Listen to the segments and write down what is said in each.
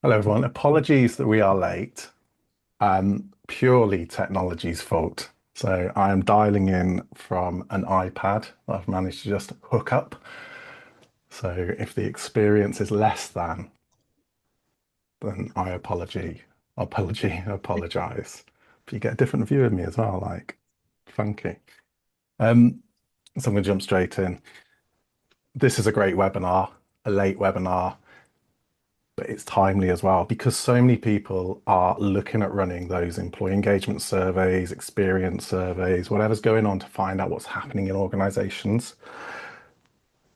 Hello, everyone. Apologies that we are late. Purely technology's fault. So I am dialing in from an iPad that I've managed to just hook up. So if the experience is less than, then apologize. But you get a different view of me as well, like funky. Um, so I'm going to jump straight in. This is a great webinar, a late webinar, but it's timely as well because so many people are looking at running those employee engagement surveys, experience surveys, whatever's going on to find out what's happening in organizations.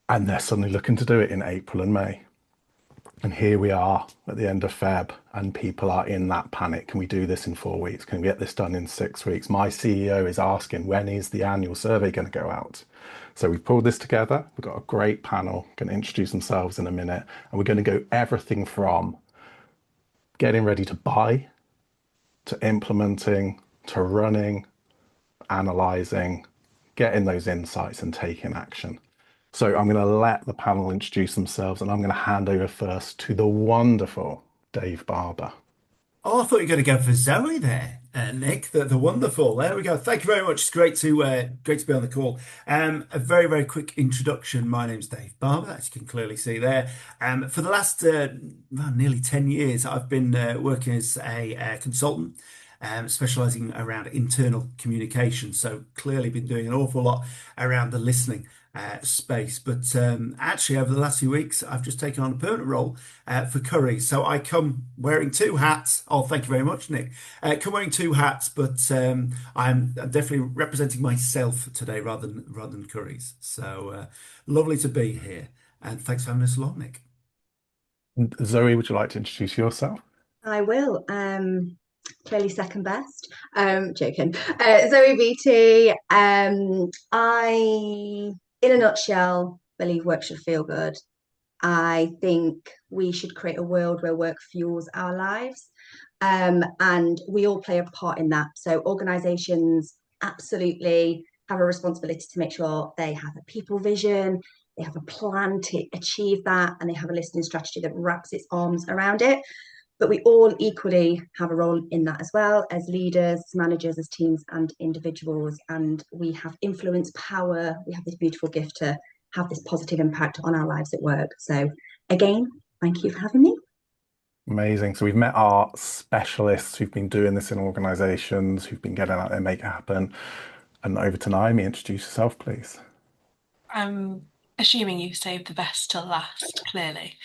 And they're suddenly looking to do it in April and May. And here we are at the end of Feb, and people are in that panic. Can we do this in 4 weeks? Can we get this done in 6 weeks? My CEO is asking, when is the annual survey going to go out? So we've pulled this together. We've got a great panel, going to introduce themselves in a minute, and we're going to go everything from getting ready to buy, to implementing, to running, analyzing, getting those insights and taking action. So I'm going to let the panel introduce themselves and I'm going to hand over first to the wonderful Dave Barber. Oh, I thought you were going to go for Zoe there, Nick. The wonderful. There we go. Thank you very much. It's great to be on the call. A very quick introduction. My name's Dave Barber, as you can clearly see there. For the last well, nearly 10 years, I've been working as a consultant. Specializing around internal communication. So clearly been doing an awful lot around the listening space. But actually, over the last few weeks, I've just taken on a permanent role for Curry. So I come wearing two hats. Oh, thank you very much, Nick. Come wearing two hats, but I'm definitely representing myself today rather than Curry's. So lovely to be here, and thanks for having us along, Nick. Zoe, would you like to introduce yourself? I will. Clearly second best. Joking. Zoe Beatty. In a nutshell, believe work should feel good. I think we should create a world where work fuels our lives. And we all play a part in that. So organizations absolutely have a responsibility to make sure they have a people vision, they have a plan to achieve that, and they have a listening strategy that wraps its arms around it. But we all equally have a role in that as well as leaders, as managers, as teams, and individuals. And we have influence, power. We have this beautiful gift to have this positive impact on our lives at work. So, again, thank you for having me. Amazing. So we've met our specialists who've been doing this in organizations, who've been getting out there, make it happen. And over to Naomi, introduce yourself, please. I'm assuming you saved the best till last, clearly.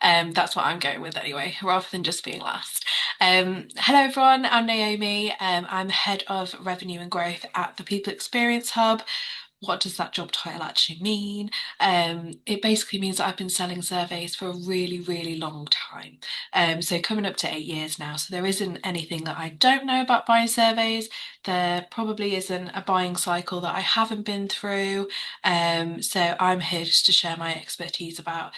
That's what I'm going with anyway, rather than just being last. Hello everyone, I'm Naomi. I'm head of revenue and growth at the People Experience Hub. What does that job title actually mean? It basically means that I've been selling surveys for a really long time. So coming up to 8 years now. So there isn't anything that I don't know about buying surveys. There probably isn't a buying cycle that I haven't been through. So I'm here just to share my expertise about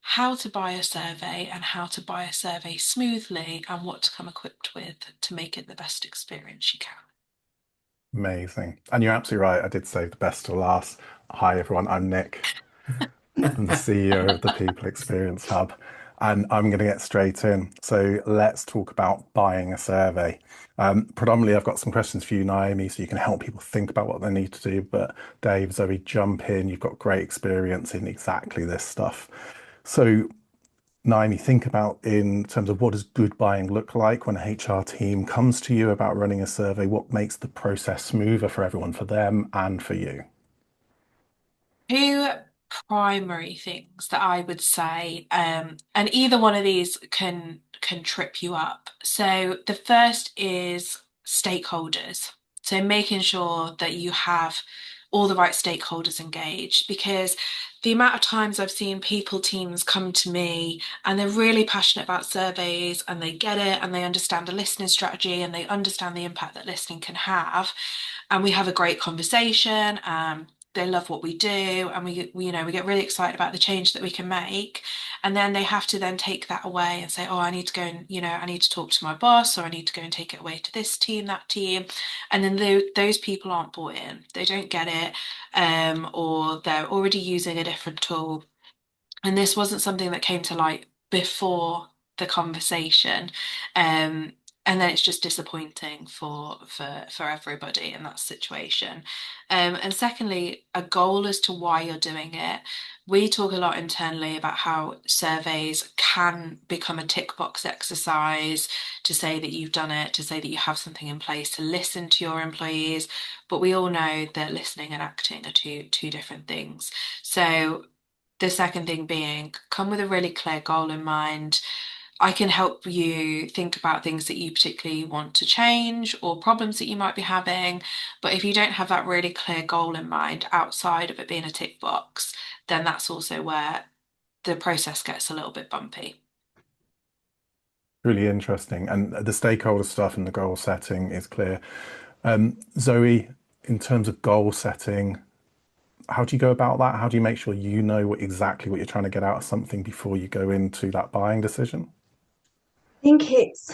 how to buy a survey and how to buy a survey smoothly and what to come equipped with to make it the best experience you can. Amazing. And you're absolutely right. I did save the best to last. Hi, everyone. I'm Nick. I'm the CEO of the People Experience Hub, and I'm going to get straight in. So let's talk about buying a survey. Predominantly, I've got some questions for you, Naomi, so you can help people think about what they need to do. But Dave, Zoe, jump in. You've got great experience in exactly this stuff. So Naomi, think about in terms of what does good buying look like when a HR team comes to you about running a survey? What makes the process smoother for everyone, for them and for you? Two primary things that I would say, and either one of these can trip you up. So the first is stakeholders. So making sure that you have all the right stakeholders engaged, because the amount of times I've seen people teams come to me and they're really passionate about surveys and they get it and they understand a listening strategy and they understand the impact that listening can have, and we have a great conversation. They love what we do, and we get really excited about the change that we can make, and then they have to then take that away and say, oh, I need to go and I need to talk to my boss, or I need to go and take it away to this team, that team, and then those people aren't bought in, they don't get it, or they're already using a different tool. And this wasn't something that came to light before the conversation. And then it's just disappointing for everybody in that situation. And secondly, a goal as to why you're doing it. We talk a lot internally about how surveys can become a tick box exercise to say that you've done it, to say that you have something in place to listen to your employees. But we all know that listening and acting are two different things. So the second thing being, come with a really clear goal in mind. I can help you think about things that you particularly want to change or problems that you might be having. But if you don't have that really clear goal in mind outside of it being a tick box, then that's also where the process gets a little bit bumpy. Really interesting. And the stakeholder stuff and the goal setting is clear. Zoe, in terms of goal setting, how do you go about that? How do you make sure you know exactly what you're trying to get out of something before you go into that buying decision? I think it's,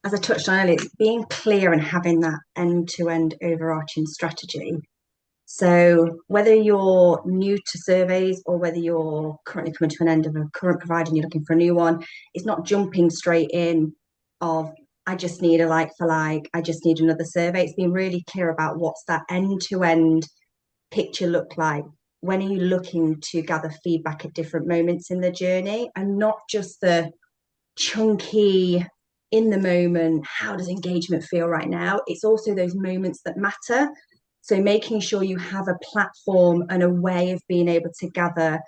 as I touched on earlier, it's being clear and having that end-to-end overarching strategy. So whether you're new to surveys or whether you're currently coming to an end of a current provider and you're looking for a new one, it's not jumping straight in of, I just need a like for like, I just need another survey. It's being really clear about what's that end-to-end picture look like. When are you looking to gather feedback at different moments in the journey, and not just the chunky in the moment, how does engagement feel right now? It's also those moments that matter. So making sure you have a platform and a way of being able to gather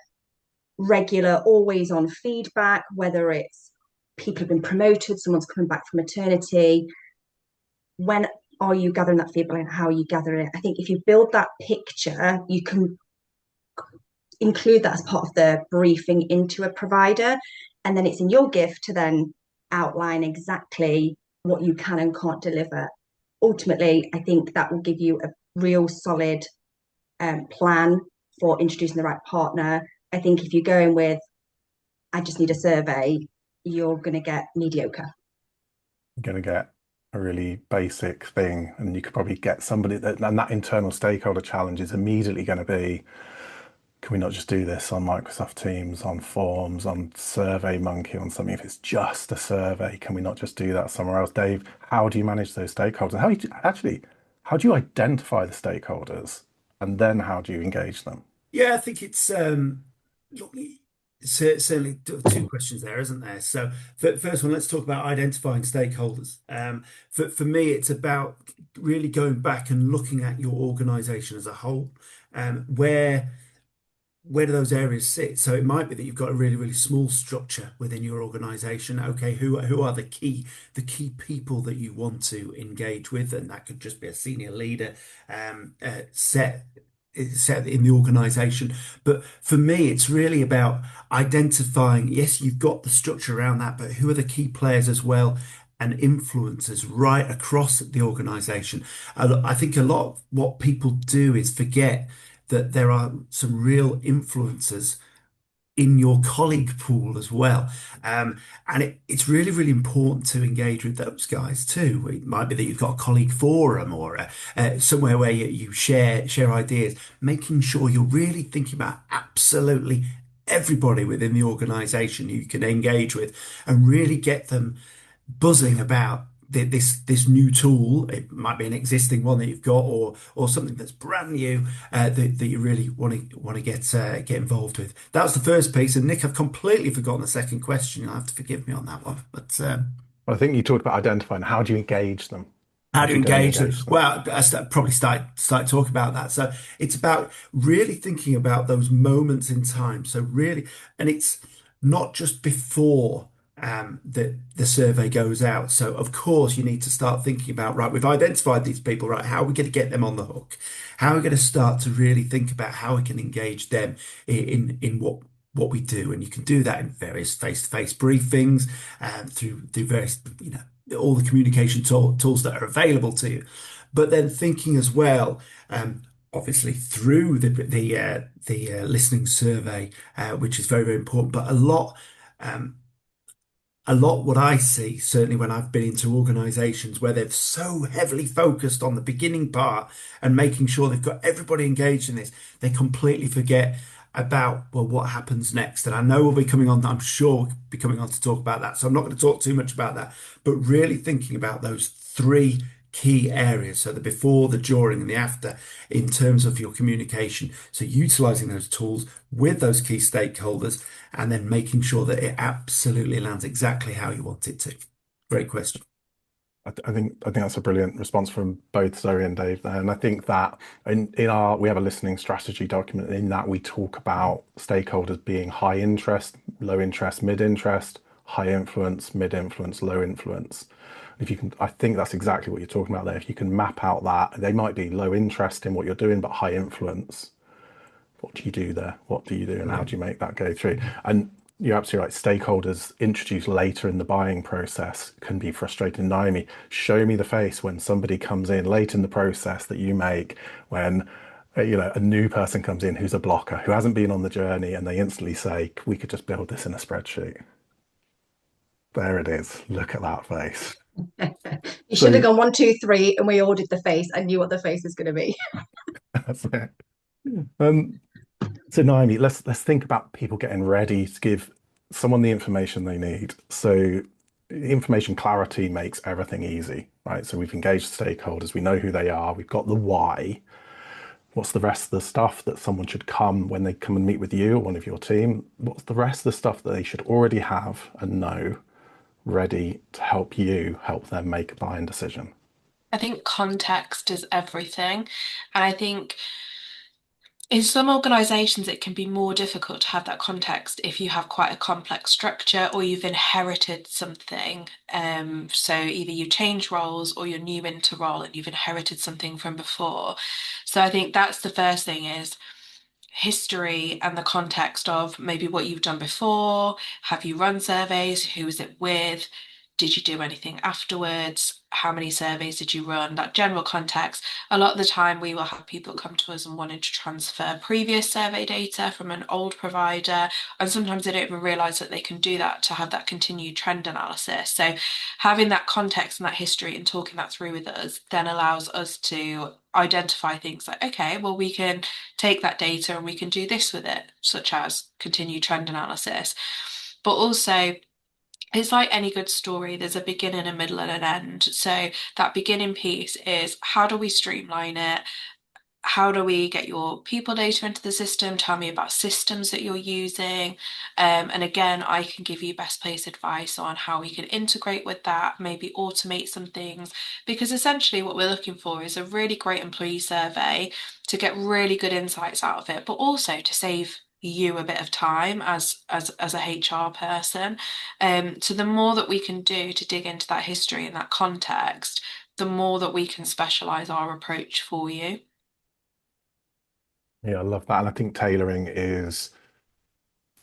regular, always on feedback, whether it's people have been promoted, someone's coming back from maternity. When are you gathering that feedback and how are you gathering it? I think if you build that picture, you can include that as part of the briefing into a provider. And then it's in your gift to then outline exactly what you can and can't deliver. Ultimately, I think that will give you a real solid plan for introducing the right partner. I think if you're going with, I just need a survey, you're going to get mediocre. You're going to get a really basic thing, and you could probably get somebody and that internal stakeholder challenge is immediately going to be, can we not just do this on Microsoft Teams, on Forms, on SurveyMonkey, on something? If it's just a survey, can we not just do that somewhere else? Dave, how do you manage those stakeholders? How do you identify the stakeholders, and then how do you engage them? Yeah, I think it's look, certainly two questions there, isn't there? So, first one, let's talk about identifying stakeholders. For me, it's about really going back and looking at your organization as a whole. Where do those areas sit? So it might be that you've got a really, really small structure within your organization. Okay, who are the key people that you want to engage with? And that could just be a senior leader set in the organization. But for me, it's really about identifying, yes, you've got the structure around that, but who are the key players as well, and influencers right across the organization. I think a lot of what people do is forget that there are some real influencers in your colleague pool as well. And it's really, really important to engage with those guys too. It might be that you've got a colleague forum or somewhere where you share ideas, making sure you're really thinking about absolutely everybody within the organization you can engage with and really get them buzzing about this new tool. It might be an existing one that you've got, or something that's brand new that you really want to get involved with. That was the first piece. And Nick, I've completely forgotten the second question. You'll have to forgive me on that one. But I think you talked about identifying. How do you engage them? how do you engage them? Engage them? Well, probably start talking about that. So it's about really thinking about those moments in time. So really, and it's not just before the survey goes out. So of course you need to start thinking about, right, we've identified these people, right? How are we going to get them on the hook? How are we going to start to really think about how we can engage them in what we do? And you can do that in various face-to-face briefings through various, all the communication tools that are available to you. But then thinking as well, obviously through the listening survey, which is very, very important, but a lot what I see, certainly when I've been into organizations where they're so heavily focused on the beginning part and making sure they've got everybody engaged in this, they completely forget about, well, what happens next. And I know we'll be coming on, I'm sure we'll be coming on to talk about that. So I'm not going to talk too much about that, but really thinking about those three key areas. So the before, the during, and the after in terms of your communication. So utilizing those tools with those key stakeholders and then making sure that it absolutely lands exactly how you want it to. Great question. I think that's a brilliant response from both Zoe and Dave there. And I think that in our we have a listening strategy document. In that we talk about stakeholders being high interest, low interest, mid interest, high influence, mid influence, low influence. If you can, I think that's exactly what you're talking about there. If you can map out that, they might be low interest in what you're doing, but high influence. What do you do there? What do you do, and how do you make that go through? And you're absolutely right. Stakeholders introduced later in the buying process can be frustrating. Naomi, show me the face when somebody comes in late in the process that you make, when a new person comes in who's a blocker, who hasn't been on the journey, and they instantly say, we could just build this in a spreadsheet. There it is. Look at that face. You should have gone 1, 2, 3, and we all did the face. I knew what the face was going to be. That's it. So Naomi, let's think about people getting ready to give someone the information they need. So information clarity makes everything easy, right? So we've engaged stakeholders, we know who they are, we've got the why. What's the rest of the stuff that someone should come when they come and meet with you or one of your team? What's the rest of the stuff that they should already have and know ready to help you help them make a buying decision? I think context is everything. And I think in some organizations, it can be more difficult to have that context if you have quite a complex structure or you've inherited something. So either you change roles or you're new into role and you've inherited something from before. So I think that's the first thing is history and the context of maybe what you've done before. Have you run surveys? Who is it with? Did you do anything afterwards? How many surveys did you run? That general context. A lot of the time, we will have people come to us and wanting to transfer previous survey data from an old provider. And sometimes they don't even realize that they can do that to have that continued trend analysis. So, having that context and that history and talking that through with us then allows us to identify things like, okay, well, we can take that data and we can do this with it, such as continued trend analysis. But also, it's like any good story, there's a beginning, a middle, and an end. So that beginning piece is how do we streamline it? How do we get your people data into the system? Tell me about systems that you're using. And again, I can give you best place advice on how we can integrate with that, maybe automate some things. Because essentially, what we're looking for is a really great employee survey to get really good insights out of it, but also to save you a bit of time as a HR person. So the more that we can do to dig into that history and that context, the more that we can specialize our approach for you. Yeah, I love that. And I think tailoring is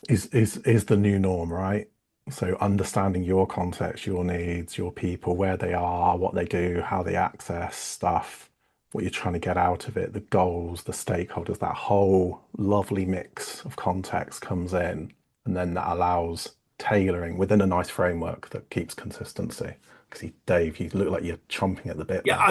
the new norm, right? So understanding your context, your needs, your people, where they are, what they do, how they access stuff, what you're trying to get out of it, the goals, the stakeholders, that whole lovely mix of context comes in, and then that allows tailoring within a nice framework that keeps consistency. Because Dave, you look like you're chomping at the bit Yeah, there.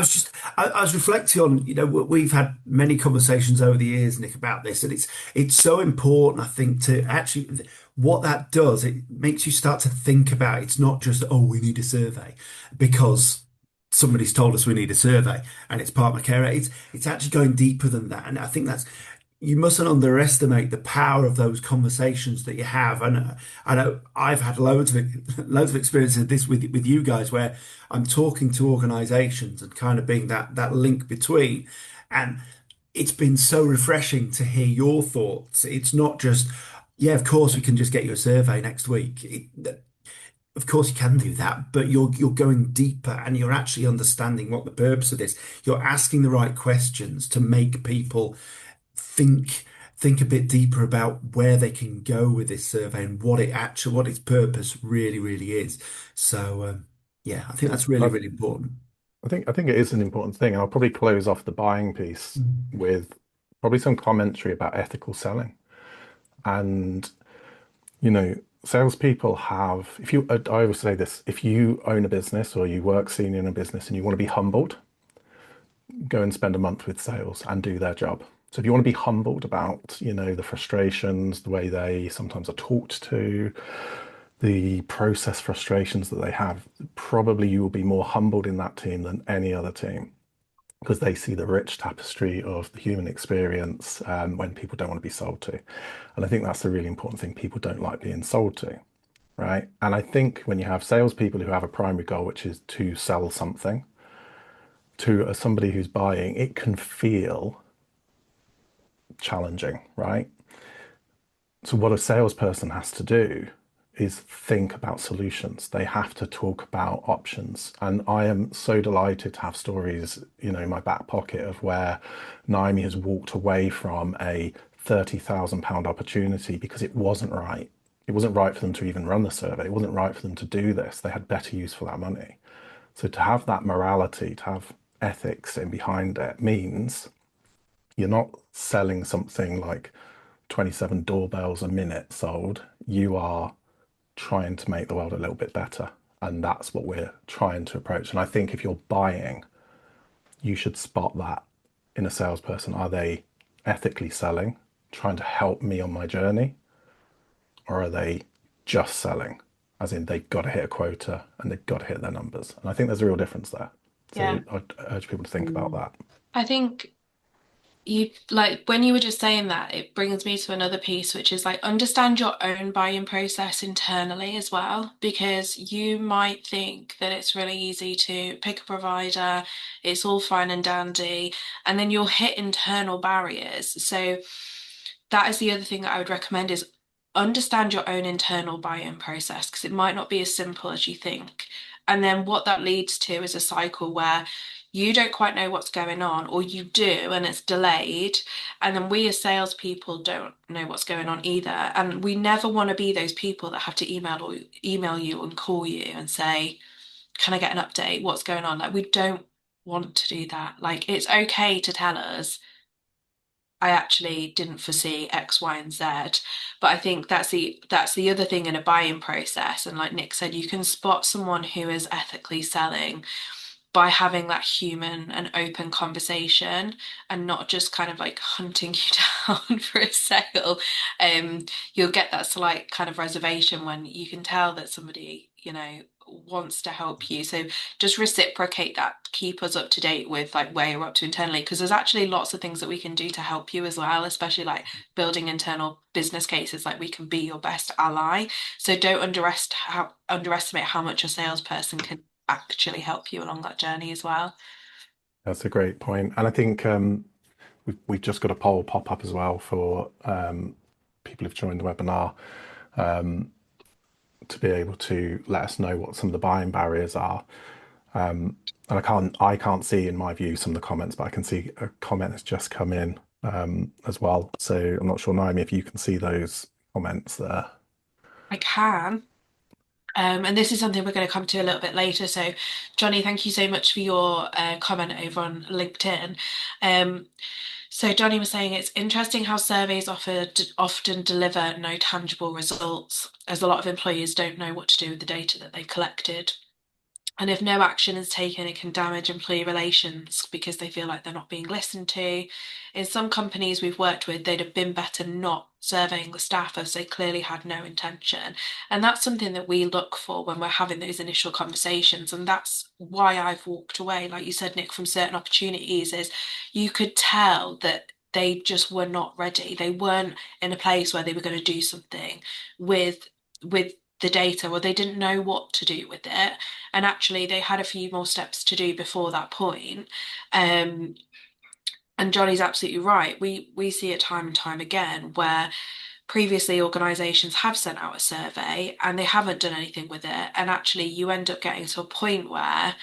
I was reflecting on, we've had many conversations over the years, Nick, about this, and it's so important, I think, to actually what that does, it makes you start to think about it's not just, oh, we need a survey because somebody's told us we need a survey and it's part of my care. It's actually going deeper than that. And I think that's you mustn't underestimate the power of those conversations that you have. And I know I've had loads of experience of this with you guys, where I'm talking to organisations and kind of being that link between. And it's been so refreshing to hear your thoughts. It's not just, yeah, of course we can just get you a survey next week. Of course you can do that, but you're going deeper and you're actually understanding what the purpose of this. You're asking the right questions to make people think a bit deeper about where they can go with this survey and what its purpose really is. So yeah, I think that's I, really important. I think it is an important thing, and I'll probably close off the buying piece with probably some commentary about ethical selling. And salespeople have, if you, I always say this, if you own a business or you work senior in a business and you want to be humbled, go and spend a month with sales and do their job. So if you want to be humbled about, the frustrations, the way they sometimes are talked to, the process frustrations that they have, probably you will be more humbled in that team than any other team because they see the rich tapestry of the human experience when people don't want to be sold to. And I think that's the really important thing. People don't like being sold to, right? And I think when you have salespeople who have a primary goal, which is to sell something, to somebody who's buying, it can feel challenging, right? So what a salesperson has to do is think about solutions. They have to talk about options. And I am so delighted to have stories, in my back pocket of where Naomi has walked away from a £30,000 opportunity because it wasn't right. It wasn't right for them to even run the survey. It wasn't right for them to do this. They had better use for that money. So to have that morality, to have ethics in behind it means you're not selling something like 27 doorbells a minute sold. You are trying to make the world a little bit better. And that's what we're trying to approach. And I think if you're buying, you should spot that in a salesperson. Are they ethically selling, trying to help me on my journey? Or are they just selling? As in, they've got to hit a quota and they've got to hit their numbers. And I think there's a real difference there. So Yeah. I'd urge people to think about that. I think you like when you were just saying that, it brings me to another piece, which is like understand your own buying process internally as well, because you might think that it's really easy to pick a provider, it's all fine and dandy, and then you'll hit internal barriers. So that is the other thing that I would recommend is understand your own internal buy-in process because it might not be as simple as you think. And then what that leads to is a cycle where you don't quite know what's going on, or you do, and it's delayed. And then we as salespeople don't know what's going on either. And we never want to be those people that have to email you and call you and say, "Can I get an update? What's going on?" Like we don't want to do that. Like it's okay to tell us, I actually didn't foresee X, Y, and Z. But I think that's the other thing in a buying process. And like Nick said, you can spot someone who is ethically selling by having that human and open conversation and not just kind of like hunting you down for a sale. You'll get that slight kind of reservation when you can tell that somebody, wants to help you. So just reciprocate that, keep us up to date with like where you're up to internally, because there's actually lots of things that we can do to help you as well, especially like building internal business cases. Like we can be your best ally. So don't underestimate how much a salesperson can actually help you along that journey as well. That's a great point. And I think we've just got a poll pop up as well for people who've joined the webinar to be able to let us know what some of the buying barriers are. And I can't see in my view some of the comments, but I can see a comment has just come in as well. So I'm not sure, Naomi, if you can see those comments there. I can. And this is something we're going to come to a little bit later. So, Johnny, thank you so much for your comment over on LinkedIn. So Johnny was saying it's interesting how surveys often deliver no tangible results, as a lot of employers don't know what to do with the data that they've collected. And if no action is taken, it can damage employee relations because they feel like they're not being listened to. In some companies we've worked with, they'd have been better not surveying the staff as they clearly had no intention. And that's something that we look for when we're having those initial conversations. And that's why I've walked away, like you said, Nick, from certain opportunities, is you could tell that they just were not ready. They weren't in a place where they were going to do something with the data, or they didn't know what to do with it. And actually they had a few more steps to do before that point. And Johnny's absolutely right. We see it time and time again where previously organizations have sent out a survey and they haven't done anything with it. And actually you end up getting to a point where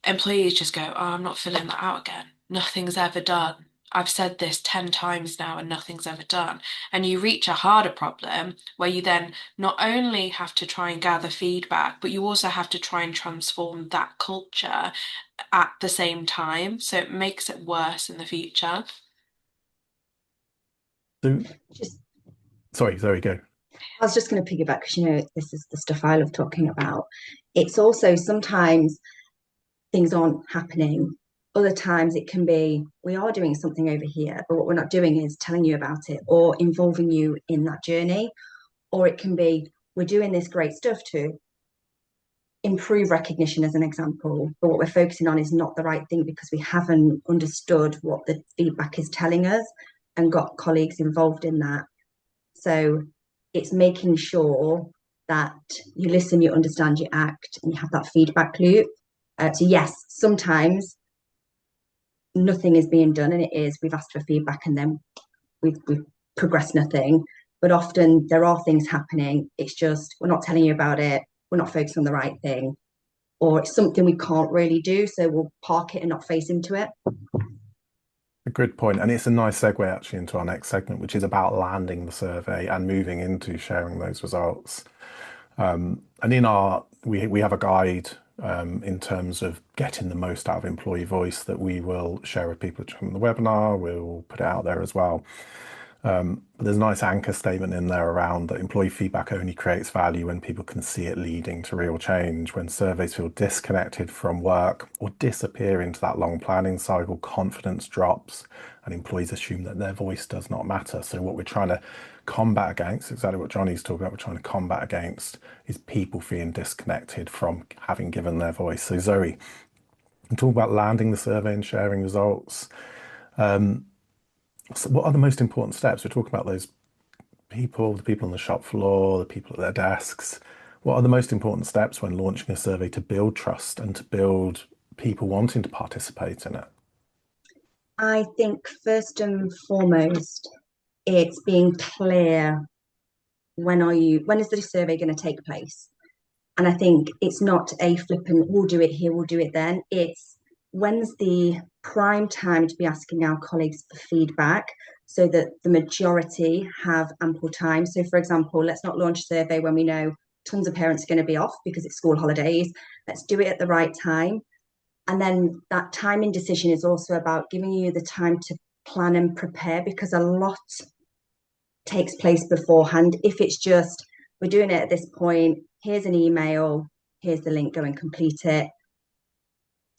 employees just go, "Oh, I'm not filling that out again. Nothing's ever done. I've said this 10 times now and nothing's ever done." And you reach a harder problem where you then not only have to try and gather feedback, but you also have to try and transform that culture at the same time. So it makes it worse in the future. So, Just, sorry, go. I was just going to piggyback because, this is the stuff I love talking about. It's also sometimes things aren't happening Other times it can be, we are doing something over here, but what we're not doing is telling you about it or involving you in that journey. Or it can be, we're doing this great stuff to improve recognition, as an example, but what we're focusing on is not the right thing because we haven't understood what the feedback is telling us and got colleagues involved in that. So it's making sure that you listen, you understand, you act, and you have that feedback loop. So yes, sometimes nothing is being done, and it is, we've asked for feedback and then we've progressed nothing. But often there are things happening. It's just we're not telling you about it. We're not focused on the right thing, or it's something we can't really do, so we'll park it and not face into it. A good point. And it's a nice segue actually into our next segment, which is about landing the survey and moving into sharing those results. And in our, we have a guide in terms of getting the most out of employee voice that we will share with people from the webinar. We'll put it out there as well. But there's a nice anchor statement in there around that employee feedback only creates value when people can see it leading to real change. When surveys feel disconnected from work or disappear into that long planning cycle, confidence drops and employees assume that their voice does not matter. So what we're trying to combat against, exactly what Johnny's talking about, we're trying to combat against is people feeling disconnected from having given their voice. So Zoe, I'm talking about landing the survey and sharing results. So what are the most important steps? We're talking about those people, the people on the shop floor, the people at their desks. What are the most important steps when launching a survey to build trust and to build people wanting to participate in it? I think first and foremost, it's being clear, when is the survey going to take place? And I think it's not a flippant, we'll do it here, we'll do it then. It's when's the prime time to be asking our colleagues for feedback so that the majority have ample time. So for example, let's not launch a survey when we know tons of parents are going to be off because it's school holidays. Let's do it at the right time. And then that timing decision is also about giving you the time to plan and prepare, because a lot takes place beforehand. If it's just, we're doing it at this point, here's an email, here's the link, go and complete it,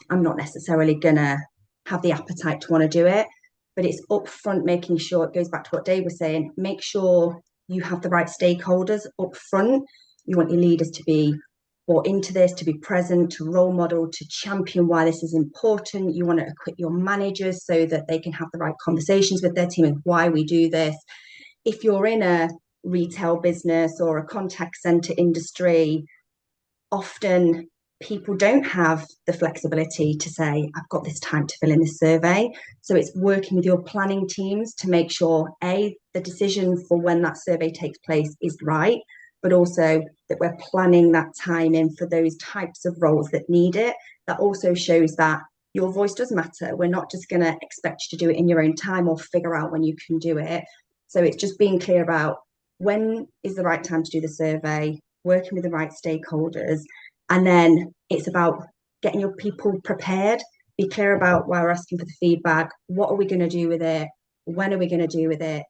I'm not necessarily gonna have the appetite to want to do it. But it's upfront, making sure, it goes back to what Dave was saying, make sure you have the right stakeholders up front. You want your leaders to be bought into this, to be present, to role model, to champion why this is important. You want to equip your managers so that they can have the right conversations with their team and why we do this. If you're in a retail business or a contact center industry, often people don't have the flexibility to say, I've got this time to fill in this survey. So it's working with your planning teams to make sure, A, the decision for when that survey takes place is right, but also that we're planning that time in for those types of roles that need it. That also shows that your voice does matter. We're not just going to expect you to do it in your own time or figure out when you can do it. So it's just being clear about when is the right time to do the survey, working with the right stakeholders. And then it's about getting your people prepared. Be clear about why we're asking for the feedback. What are we going to do with it? When are we going to do with it?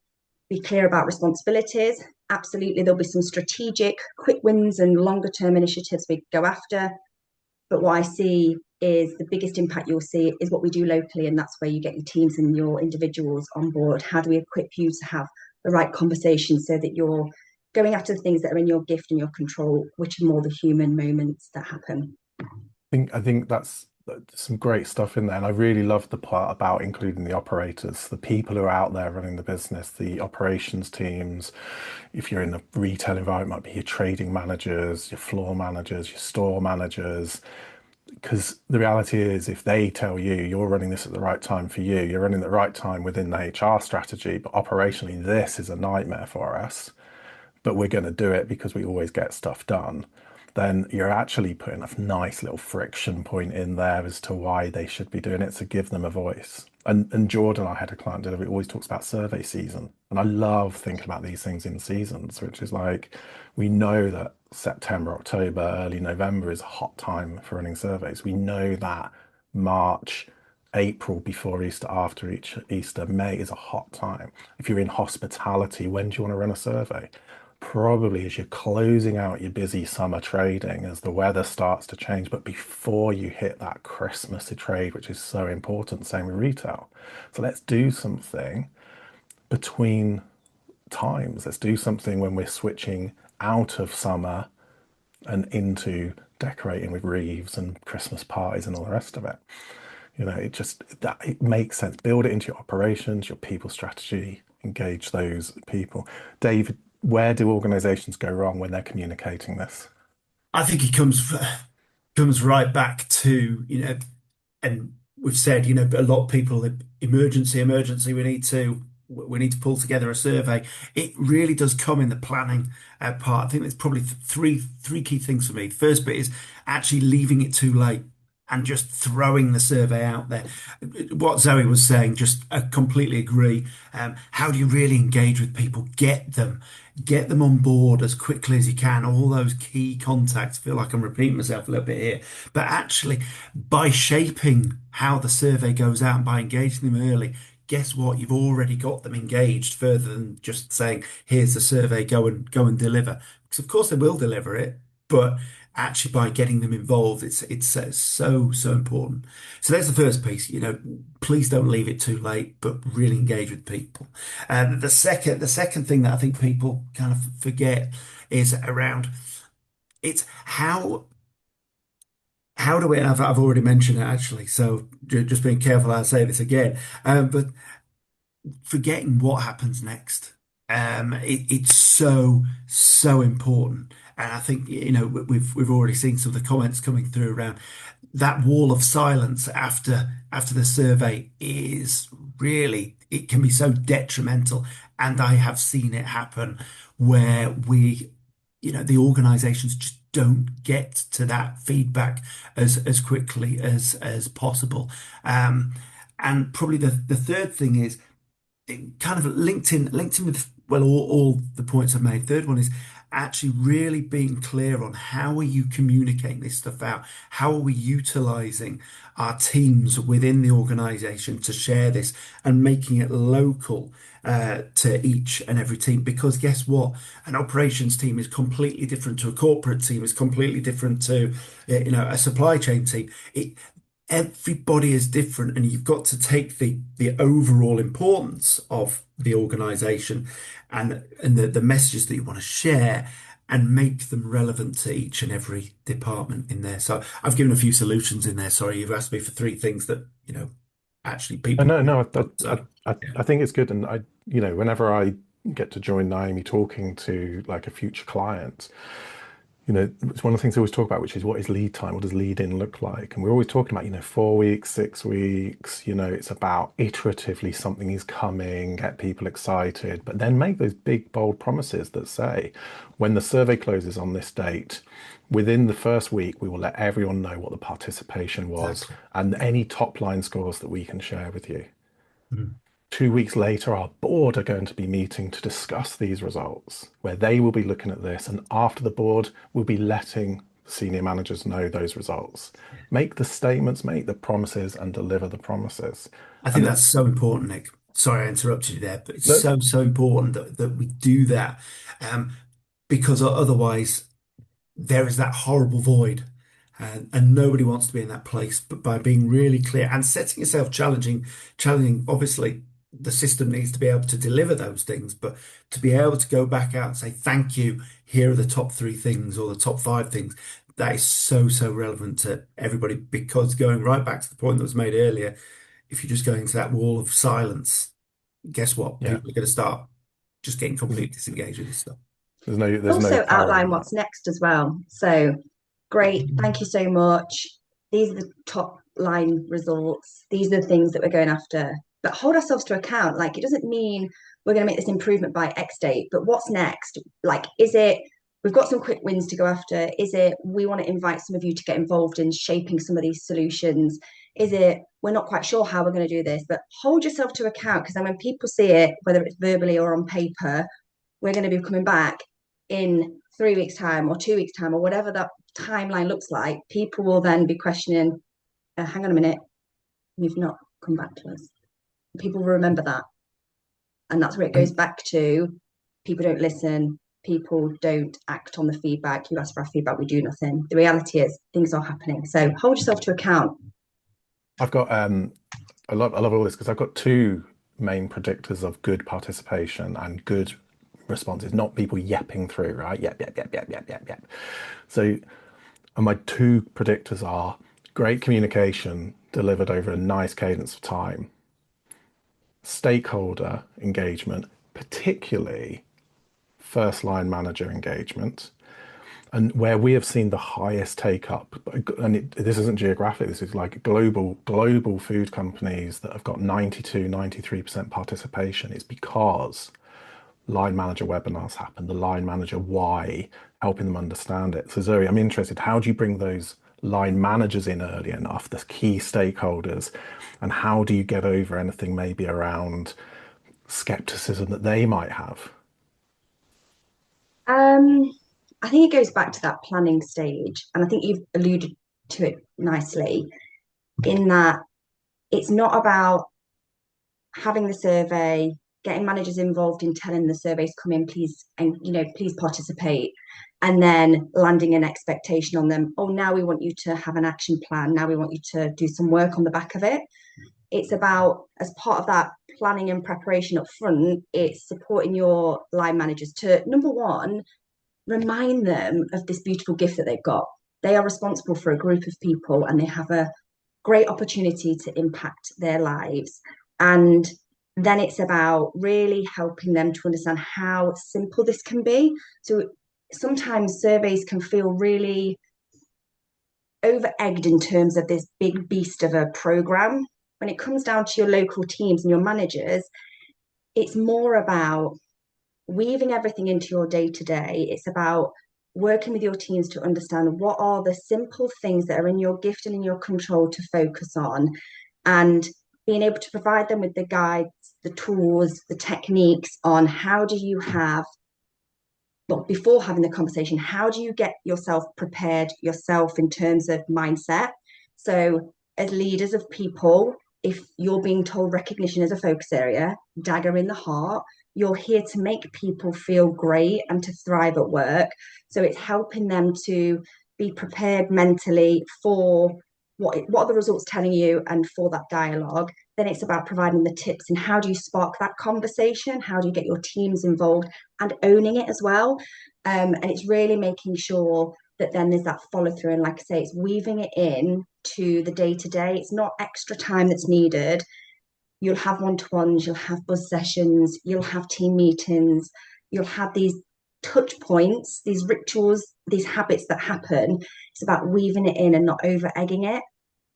Be clear about responsibilities. Absolutely, there'll be some strategic quick wins and longer term initiatives we go after. But what I see is the biggest impact you'll see is what we do locally, and that's where you get your teams and your individuals on board. How do we equip you to have the right conversations so that you're going after the things that are in your gift and your control, which are more the human moments that happen? I think that's some great stuff in there. And I really love the part about including the operators, the people who are out there running the business, the operations teams. If you're in a retail environment, it might be your trading managers, your floor managers, your store managers. Because the reality is, if they tell you you're running this at the right time for you, you're running at the right time within the HR strategy, but operationally this is a nightmare for us, but we're going to do it because we always get stuff done, then you're actually putting a nice little friction point in there as to why they should be doing it, to give them a voice. And Jordan, our head of client delivery, always talks about survey season. And I love thinking about these things in seasons, which is like, we know that September, October, early November is a hot time for running surveys. We know that March, April before Easter, after Easter, May is a hot time. If you're in hospitality, when do you want to run a survey? probably as you're closing out your busy summer trading, as the weather starts to change, but before you hit that Christmas trade, which is so important, same with retail. So let's do something between times. Let's do something when we're switching out of summer and into decorating with wreaths and Christmas parties and all the rest of it. It makes sense. Build it into your operations, your people strategy, engage those people. David, where do organizations go wrong when they're communicating this? I think it comes right back to, and we've said, a lot of people, emergency, we need to pull together a survey. It really does come in the planning part. I think there's probably three key things for me. The first bit is actually leaving it too late and just throwing the survey out there. What Zoe was saying, just completely agree. How do you really engage with people? Get them on board as quickly as you can. All those key contacts. I feel like I'm repeating myself a little bit here, but actually, by shaping how the survey goes out and by engaging them early, guess what? You've already got them engaged further than just saying, "Here's the survey. Go and deliver." Because of course they will deliver it, but actually by getting them involved, it's so important. So there's the first piece. Please don't leave it too late, but really engage with people. The second thing that I think people kind of forget is around it's how do we, and I've already mentioned it actually, so just being careful how I say this again, but forgetting what happens next. It's so important, and I think we've already seen some of the comments coming through around that wall of silence after the survey is really, it can be so detrimental, and I have seen it happen where the organizations just don't get to that feedback as quickly as possible. And probably the third thing is kind of linked in with, well, all the points I've made. Third one is actually really being clear on how are you communicating this stuff out? How are we utilizing our teams within the organization to share this and making it local to each and every team? Because guess what? An operations team is completely different to a corporate team, is completely different to a supply chain team. Everybody is different, and you've got to take the overall importance of the organization and the messages that you want to share and make them relevant to each and every department in there. So I've given a few solutions in there. Sorry, you've asked me for three things that actually people. No, So, I think it's good, and whenever I get to join Naomi talking to like a future client, it's one of the things we always talk about, which is what is lead time? What does lead in look like? And we're always talking about, 4 weeks, 6 weeks, it's about iteratively something is coming, get people excited, but then make those big, bold promises that say, when the survey closes on this date, within the first week, we will let everyone know what the participation was Exactly. and any top line scores that we can share with you. Mhm. 2 weeks later, our board are going to be meeting to discuss these results, where they will be looking at this. And after the board, we'll be letting senior managers know those results. Make the statements, make the promises, and deliver the promises. I think that's so important, Nick. Sorry, I interrupted you there, but it's No, so important that we do that, because otherwise there is that horrible void, and nobody wants to be in that place. But by being really clear and setting yourself challenging, obviously the system needs to be able to deliver those things, but to be able to go back out and say, thank you, here are the top 3 things or the top 5 things, that is so relevant to everybody. Because going right back to the point that was made earlier, if you're just going to that wall of silence, guess what? yeah, People are going to start just getting completely disengaged with this stuff. there's no Also power outline in that. what's next as well. So great, thank you so much. These are the top line results. These are the things that we're going after. But hold ourselves to account. Like, it doesn't mean we're going to make this improvement by X date, but what's next? Like, is it we've got some quick wins to go after? Is it we want to invite some of you to get involved in shaping some of these solutions? Is it we're not quite sure how we're going to do this, but hold yourself to account, because then when people see it, whether it's verbally or on paper, we're going to be coming back in 3 weeks' time or 2 weeks' time or whatever that timeline looks like. People will then be questioning, hang on a minute, you've not come back to us. People will remember that. And that's where it goes back to people don't listen, people don't act on the feedback, you ask for our feedback, we do nothing. The reality is things are happening. So hold yourself to account. I've got I love all this because I've got two main predictors of good participation and good responses, not people yapping through, right? Yep, yep, yep, yep, yep, yep, yep. So, and my two predictors are great communication delivered over a nice cadence of time, stakeholder engagement, particularly first line manager engagement, and where we have seen the highest take up, and this isn't geographic, this is like global food companies that have got 92, 93% participation, is because line manager webinars happen, the line manager why, helping them understand it. So Zoe, I'm interested, how do you bring those line managers in early enough, the key stakeholders, and how do you get over anything maybe around skepticism that they might have? I think it goes back to that planning stage, and I think you've alluded to it nicely in that it's not about having the survey, getting managers involved in telling the surveys come in, please, and please participate, and then landing an expectation on them. Oh, now we want you to have an action plan. Now we want you to do some work on the back of it. It's about, as part of that planning and preparation up front, it's supporting your line managers to, number one, remind them of this beautiful gift that they've got. They are responsible for a group of people and they have a great opportunity to impact their lives. And then it's about really helping them to understand how simple this can be. So sometimes surveys can feel really over-egged in terms of this big beast of a program. When it comes down to your local teams and your managers, it's more about weaving everything into your day-to-day. It's about working with your teams to understand what are the simple things that are in your gift and in your control to focus on, and being able to provide them with the guides, the tools, the techniques on how do you have, well, before having the conversation, how do you get yourself prepared yourself in terms of mindset? So as leaders of people, if you're being told recognition is a focus area, dagger in the heart, you're here to make people feel great and to thrive at work. So it's helping them to be prepared mentally for what are the results telling you and for that dialogue. Then it's about providing the tips and how do you spark that conversation? How do you get your teams involved and owning it as well? And it's really making sure that then there's that follow through. And like I say, it's weaving it in to the day to day. It's not extra time that's needed. You'll have one-to-ones, you'll have buzz sessions, you'll have team meetings, you'll have these touch points, these rituals, these habits that happen. It's about weaving it in and not over egging it.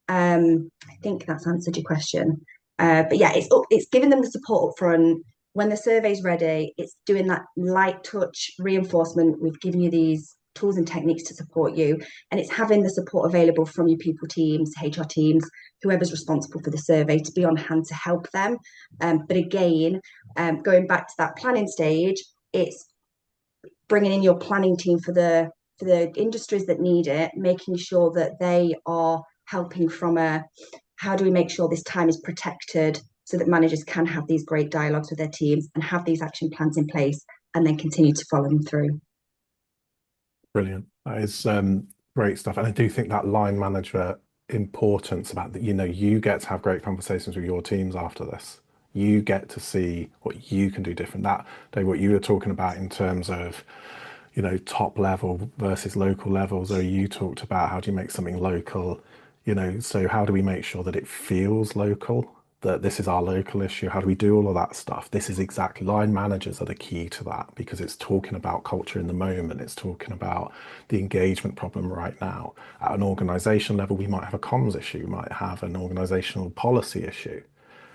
I think that's answered your question. But yeah, it's giving them the support up front. When the survey's ready, it's doing that light touch reinforcement. We've given you these tools and techniques to support you, and it's having the support available from your people teams, HR teams, whoever's responsible for the survey, to be on hand to help them. But again, going back to that planning stage, it's bringing in your planning team for the industries that need it, making sure that they are helping from a how do we make sure this time is protected so that managers can have these great dialogues with their teams and have these action plans in place and then continue to follow them through. Brilliant. That is great stuff. And I do think that line manager importance about that, you get to have great conversations with your teams after this. You get to see what you can do different. That, Dave, what you were talking about in terms of, top level versus local levels, or you talked about how do you make something local, so how do we make sure that it feels local, that this is our local issue? How do we do all of that stuff? This is exactly, line managers are the key to that, because it's talking about culture in the moment. It's talking about the engagement problem right now. At an organization level, we might have a comms issue, we might have an organizational policy issue,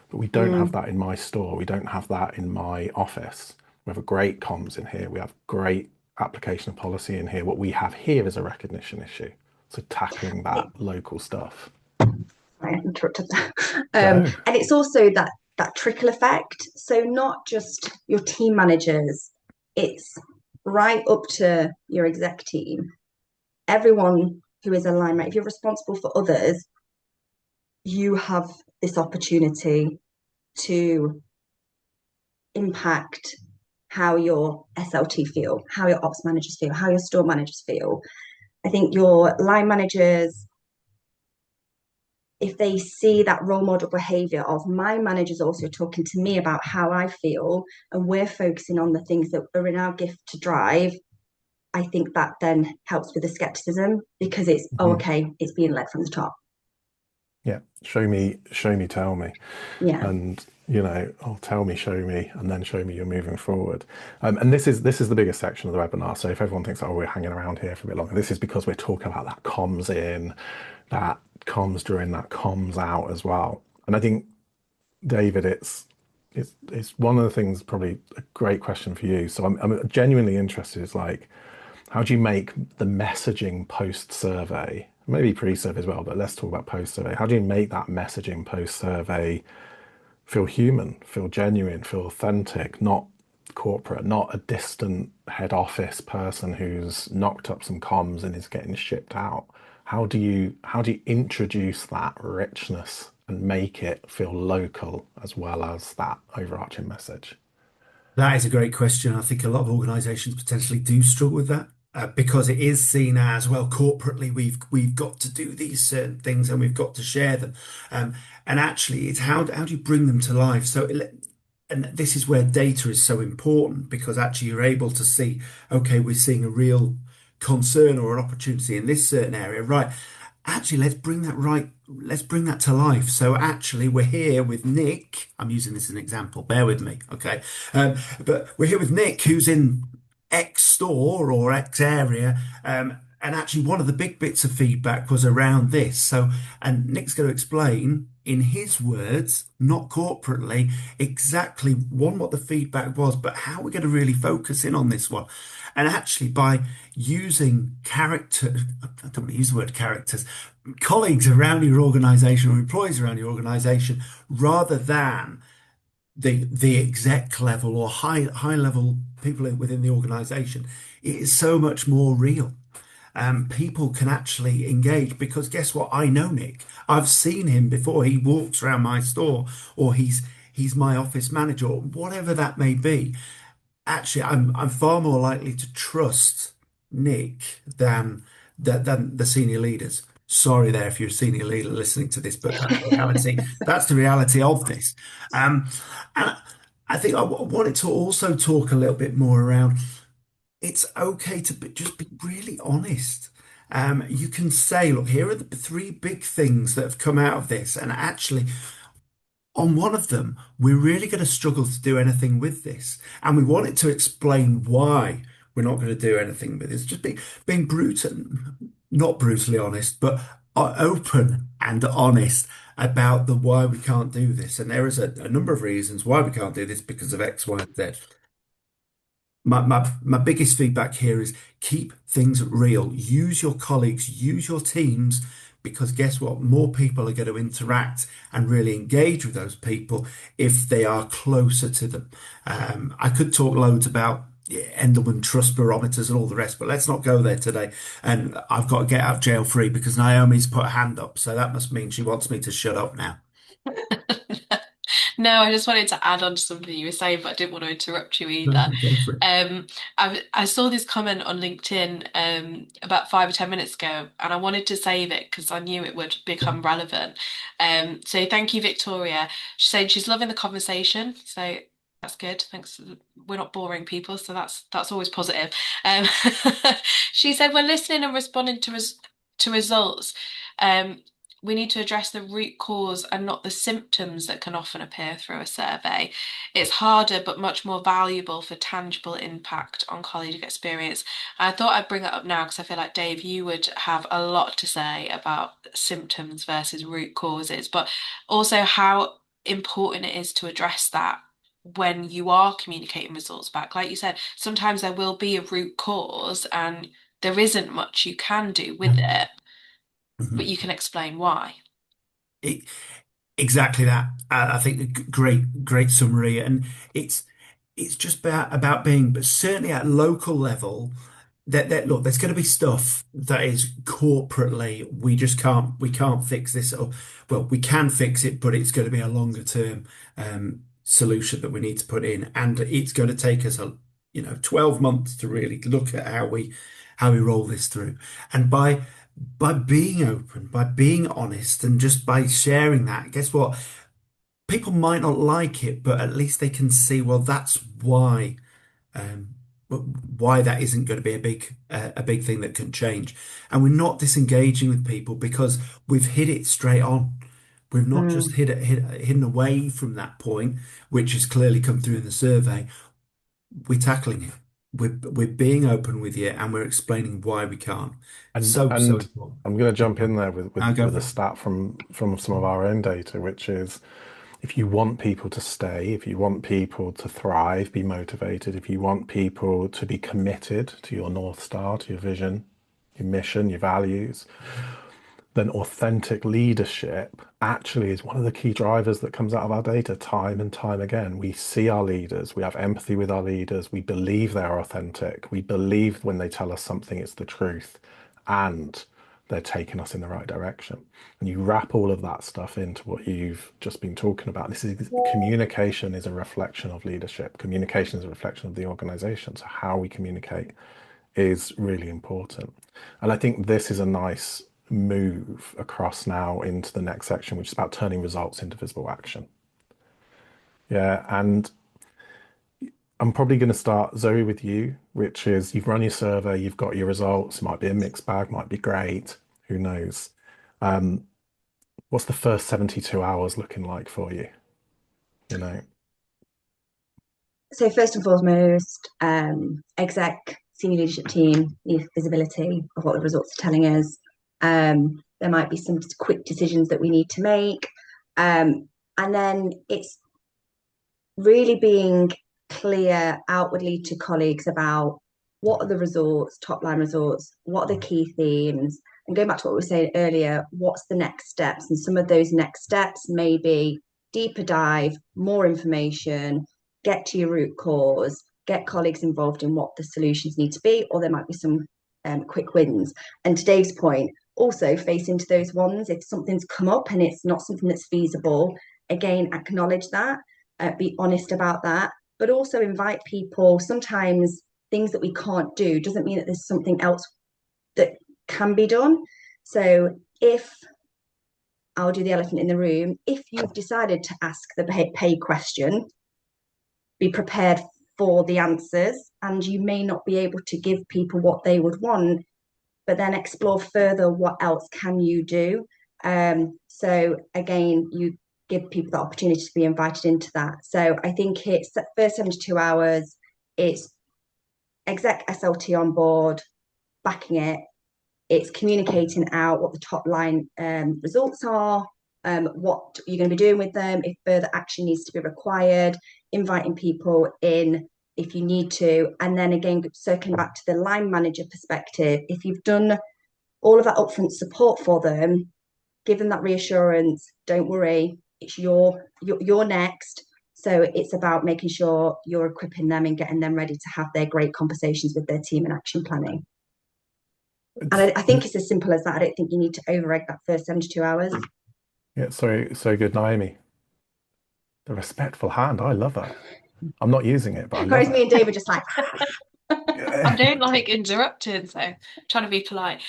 but we don't have that in my store. We don't have that in my office. We have a great comms in here. We have great application of policy in here. What we have here is a recognition issue. So tackling that local stuff. I interrupted that. And it's also that trickle effect. So not just your team managers, it's right up to your exec team. Everyone who is a line manager, if you're responsible for others, you have this opportunity to impact how your SLT feel, how your ops managers feel, how your store managers feel. I think your line managers, if they see that role model behavior of my manager's also talking to me about how I feel, and we're focusing on the things that are in our gift to drive, I think that then helps with the skepticism because it's, oh, Mhm. okay, it's being led from the top. Yeah, show me, tell me. Yeah. And oh, tell me, show me, and then show me you're moving forward. And this is the biggest section of the webinar. So if everyone thinks, oh, we're hanging around here for a bit longer, this is because we're talking about that comms in, that comms during, that comms out as well. And I think, David, it's one of the things, probably a great question for you. So I'm genuinely interested. It's like, how do you make the messaging post survey, maybe pre-survey as well, but let's talk about post survey. How do you make that messaging post survey feel human, feel genuine, feel authentic, not corporate, not a distant head office person who's knocked up some comms and is getting shipped out? How do you introduce that richness and make it feel local as well as that overarching message? That is a great question. I think a lot of organizations potentially do struggle with that because it is seen as, well, corporately we've got to do these certain things and we've got to share them. Um, and actually, it's how do you bring them to life? And this is where data is so important because actually you're able to see, okay, we're seeing a real concern or an opportunity in this certain area, right? Actually, let's bring that to life. So actually, we're here with Nick. I'm using this as an example. Bear with me, okay? But we're here with Nick, who's in X store or X area. And actually, one of the big bits of feedback was around this. So, and Nick's going to explain in his words, not corporately, exactly what the feedback was, but how we're going to really focus in on this one. And actually, by using character, I don't want to use the word characters, colleagues around your organization or employees around your organization, rather than the exec level or high level people within the organization, it is so much more real. People can actually engage because guess what? I know Nick. I've seen him before. He walks around my store, or he's my office manager, or whatever that may be. Actually, I'm far more likely to trust Nick than the senior leaders. Sorry there if you're a senior leader listening to this, but that's the reality. That's the reality of this. And I think wanted to also talk a little bit more around it's okay to just be really honest. You can say, look, here are the three big things that have come out of this, and actually on one of them, we're really going to struggle to do anything with this. And we wanted to explain why we're not going to do anything with this. Just being brutal, not brutally honest, but open and honest about the why we can't do this. And there is a number of reasons why we can't do this because of X, Y, and Z. My biggest feedback here is keep things real. Use your colleagues, use your teams, because guess what? More people are going to interact and really engage with those people if they are closer to them. I could talk loads about Endelman trust barometers and all the rest, but let's not go there today. And I've got to get out of jail free because Naomi's put a hand up, so that must mean she wants me to shut up now. No, I just wanted to add on to something you were saying, but I didn't want to interrupt you either. Go for it. I saw this comment on LinkedIn about 5 or 10 minutes ago, and I wanted to save it because I knew it would become relevant. So thank you, Victoria. She's saying she's loving the conversation, so that's good. Thanks. We're not boring people, so that's always positive. Um, she said, when listening and responding to results, we need to address the root cause and not the symptoms that can often appear through a survey. It's harder, but much more valuable for tangible impact on colleague experience. I thought I'd bring that up now because I feel like, Dave, you would have a lot to say about symptoms versus root causes, but also how important it is to address that when you are communicating results back. Like you said, sometimes there will be a root cause and there isn't much you can do with it, but you can explain why. E- Exactly that. I think great summary, and it's just about being, but certainly at local level, that look, there's going to be stuff that is corporately we can't fix this, or well, we can fix it, but it's going to be a longer term solution that we need to put in, and it's going to take us 12 months to really look at how we roll this through. And by being open, by being honest, and just by sharing that, guess what? People might not like it, but at least they can see, well, that's um, why that isn't going to be a big thing that can change. And we're not disengaging with people because we've hit it straight on. We've not just hidden away from that point, which has clearly come through in the survey. We're tackling it. We're being open with you, and we're explaining why we can't. And So and important. I'm going to jump in there with I'll go with for a it. stat from some of our own data, which is if you want people to stay, if you want people to thrive, be motivated, if you want people to be committed to your North Star, to your vision, your mission, your values, then authentic leadership actually is one of the key drivers that comes out of our data time and time again. We see our leaders, we have empathy with our leaders, we believe they're authentic, we believe when they tell us something, it's the truth, and they're taking us in the right direction. And you wrap all of that stuff into what you've just been talking about. Communication is a reflection of leadership. Communication is a reflection of the organization. So how we communicate is really important. And I think this is a nice move across now into the next section, which is about turning results into visible action. Yeah, and I'm probably going to start, Zoe, with you, which is you've run your survey, you've got your results. It might be a mixed bag, might be great, who knows? What's the first 72 hours looking like for you? You know, So first and foremost, exec, senior leadership team need visibility of what the results are telling us. There might be some quick decisions that we need to make. And then it's really being clear outwardly to colleagues about what are the results, top line results, what are the key themes, and going back to what we were saying earlier, what's the next steps? And some of those next steps may be deeper dive, more information, get to your root cause, get colleagues involved in what the solutions need to be, or there might be some quick wins. And to Dave's point, also face into those ones. If something's come up and it's not something that's feasible, again, acknowledge that, be honest about that, but also invite people. Sometimes things that we can't do doesn't mean that there's something else that can be done. So if I'll do the elephant in the room, if you've decided to ask the pay question, be prepared for the answers, and you may not be able to give people what they would want, but then explore further what else can you do. So again, you give people the opportunity to be invited into that. So I think it's the first 72 hours, it's exec SLT on board, backing it, it's communicating out what the top line results are, what you're going to be doing with them, if further action needs to be required, inviting people in if you need to. And then again, circling back to the line manager perspective, if you've done all of that upfront support for them, give them that reassurance, don't worry, it's you're next. So it's about making sure you're equipping them and getting them ready to have their great conversations with their team and action planning. And I think it's as simple as that. I don't think you need to over-egg that first 72 hours. yeah, so good, Naomi. The respectful hand, I love that. I'm not using it, but I love Whereas me it. and Dave are just like, I don't like interrupting, so I'm trying to be polite.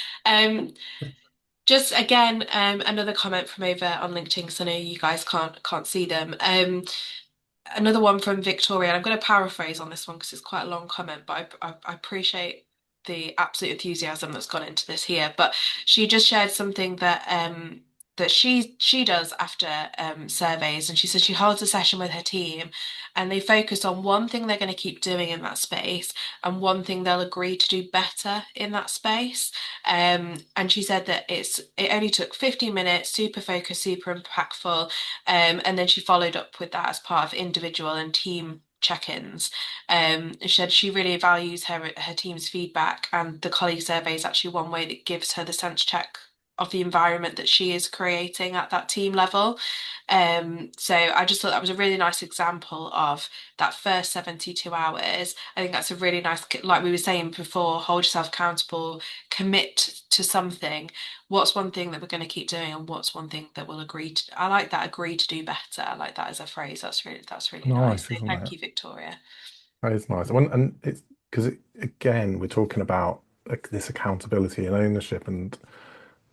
Just again, another comment from over on LinkedIn because I know you guys can't see them. Another one from Victoria, and I'm going to paraphrase on this one because it's quite a long comment, but I appreciate the absolute enthusiasm that's gone into this here. But she just shared something that she does after surveys, and she said she holds a session with her team, and they focus on one thing they're going to keep doing in that space and one thing they'll agree to do better in that space. And she said that it only took 15 minutes, super focused, super impactful. And then she followed up with that as part of individual and team check-ins. She said she really values her team's feedback, and the colleague survey is actually one way that gives her the sense check of the environment that she is creating at that team level. So I just thought that was a really nice example of that first 72 hours. I think that's a really nice, like we were saying before, hold yourself accountable, commit to something. What's one thing that we're going to keep doing, and what's one thing that we'll agree to? I like that, agree to do better. I like that as a phrase. That's really nice. Nice, So isn't thank it? you, Victoria. That is nice. And it's because again, we're talking about like this accountability and ownership. And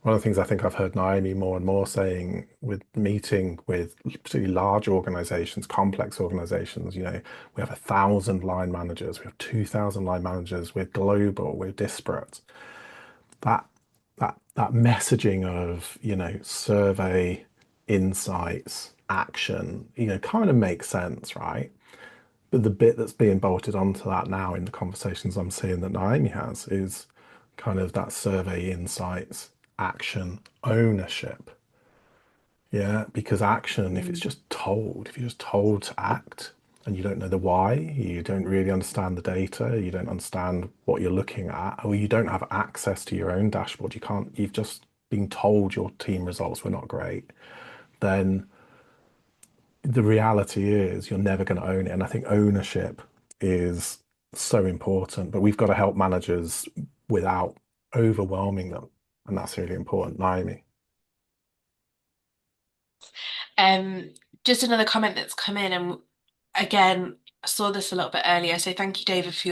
one of the things I think I've heard Naomi more and more saying with meeting with particularly large organizations, complex organizations, we have 1,000 line managers, we have 2,000 line managers, we're global, we're disparate. That that messaging of, survey, insights, action, kind of makes sense, right? But the bit that's being bolted onto that now in the conversations I'm seeing that Naomi has is kind of that survey, insights, action, ownership. Yeah, because action, if it's Mm. just told, if you're just told to act and you don't know the why, you don't really understand the data, you don't understand what you're looking at, or you don't have access to your own dashboard, you've just been told your team results were not great, then the reality is you're never going to own it. And I think ownership is so important, but we've got to help managers without overwhelming them. And that's really important. Naomi. Um, just another comment that's come in, and again, I saw this a little bit earlier, so thank you, David, for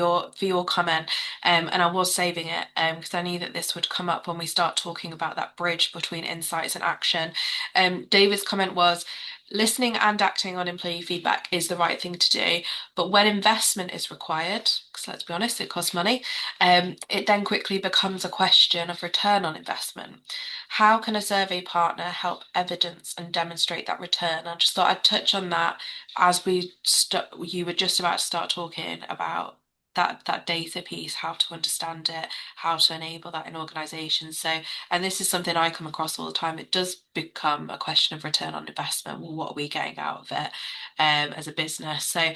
your comment. And I was saving it because I knew that this would come up when we start talking about that bridge between insights and action. David's comment was, listening and acting on employee feedback is the right thing to do, but when investment is required, because let's be honest, it costs money, it then quickly becomes a question of return on investment. How can a survey partner help evidence and demonstrate that return? I just thought I'd touch on that as you were just about to start talking about that data piece, how to understand it, how to enable that in organizations. So, and this is something I come across all the time. It does become a question of return on investment. Well, what are we getting out of it as a business? So,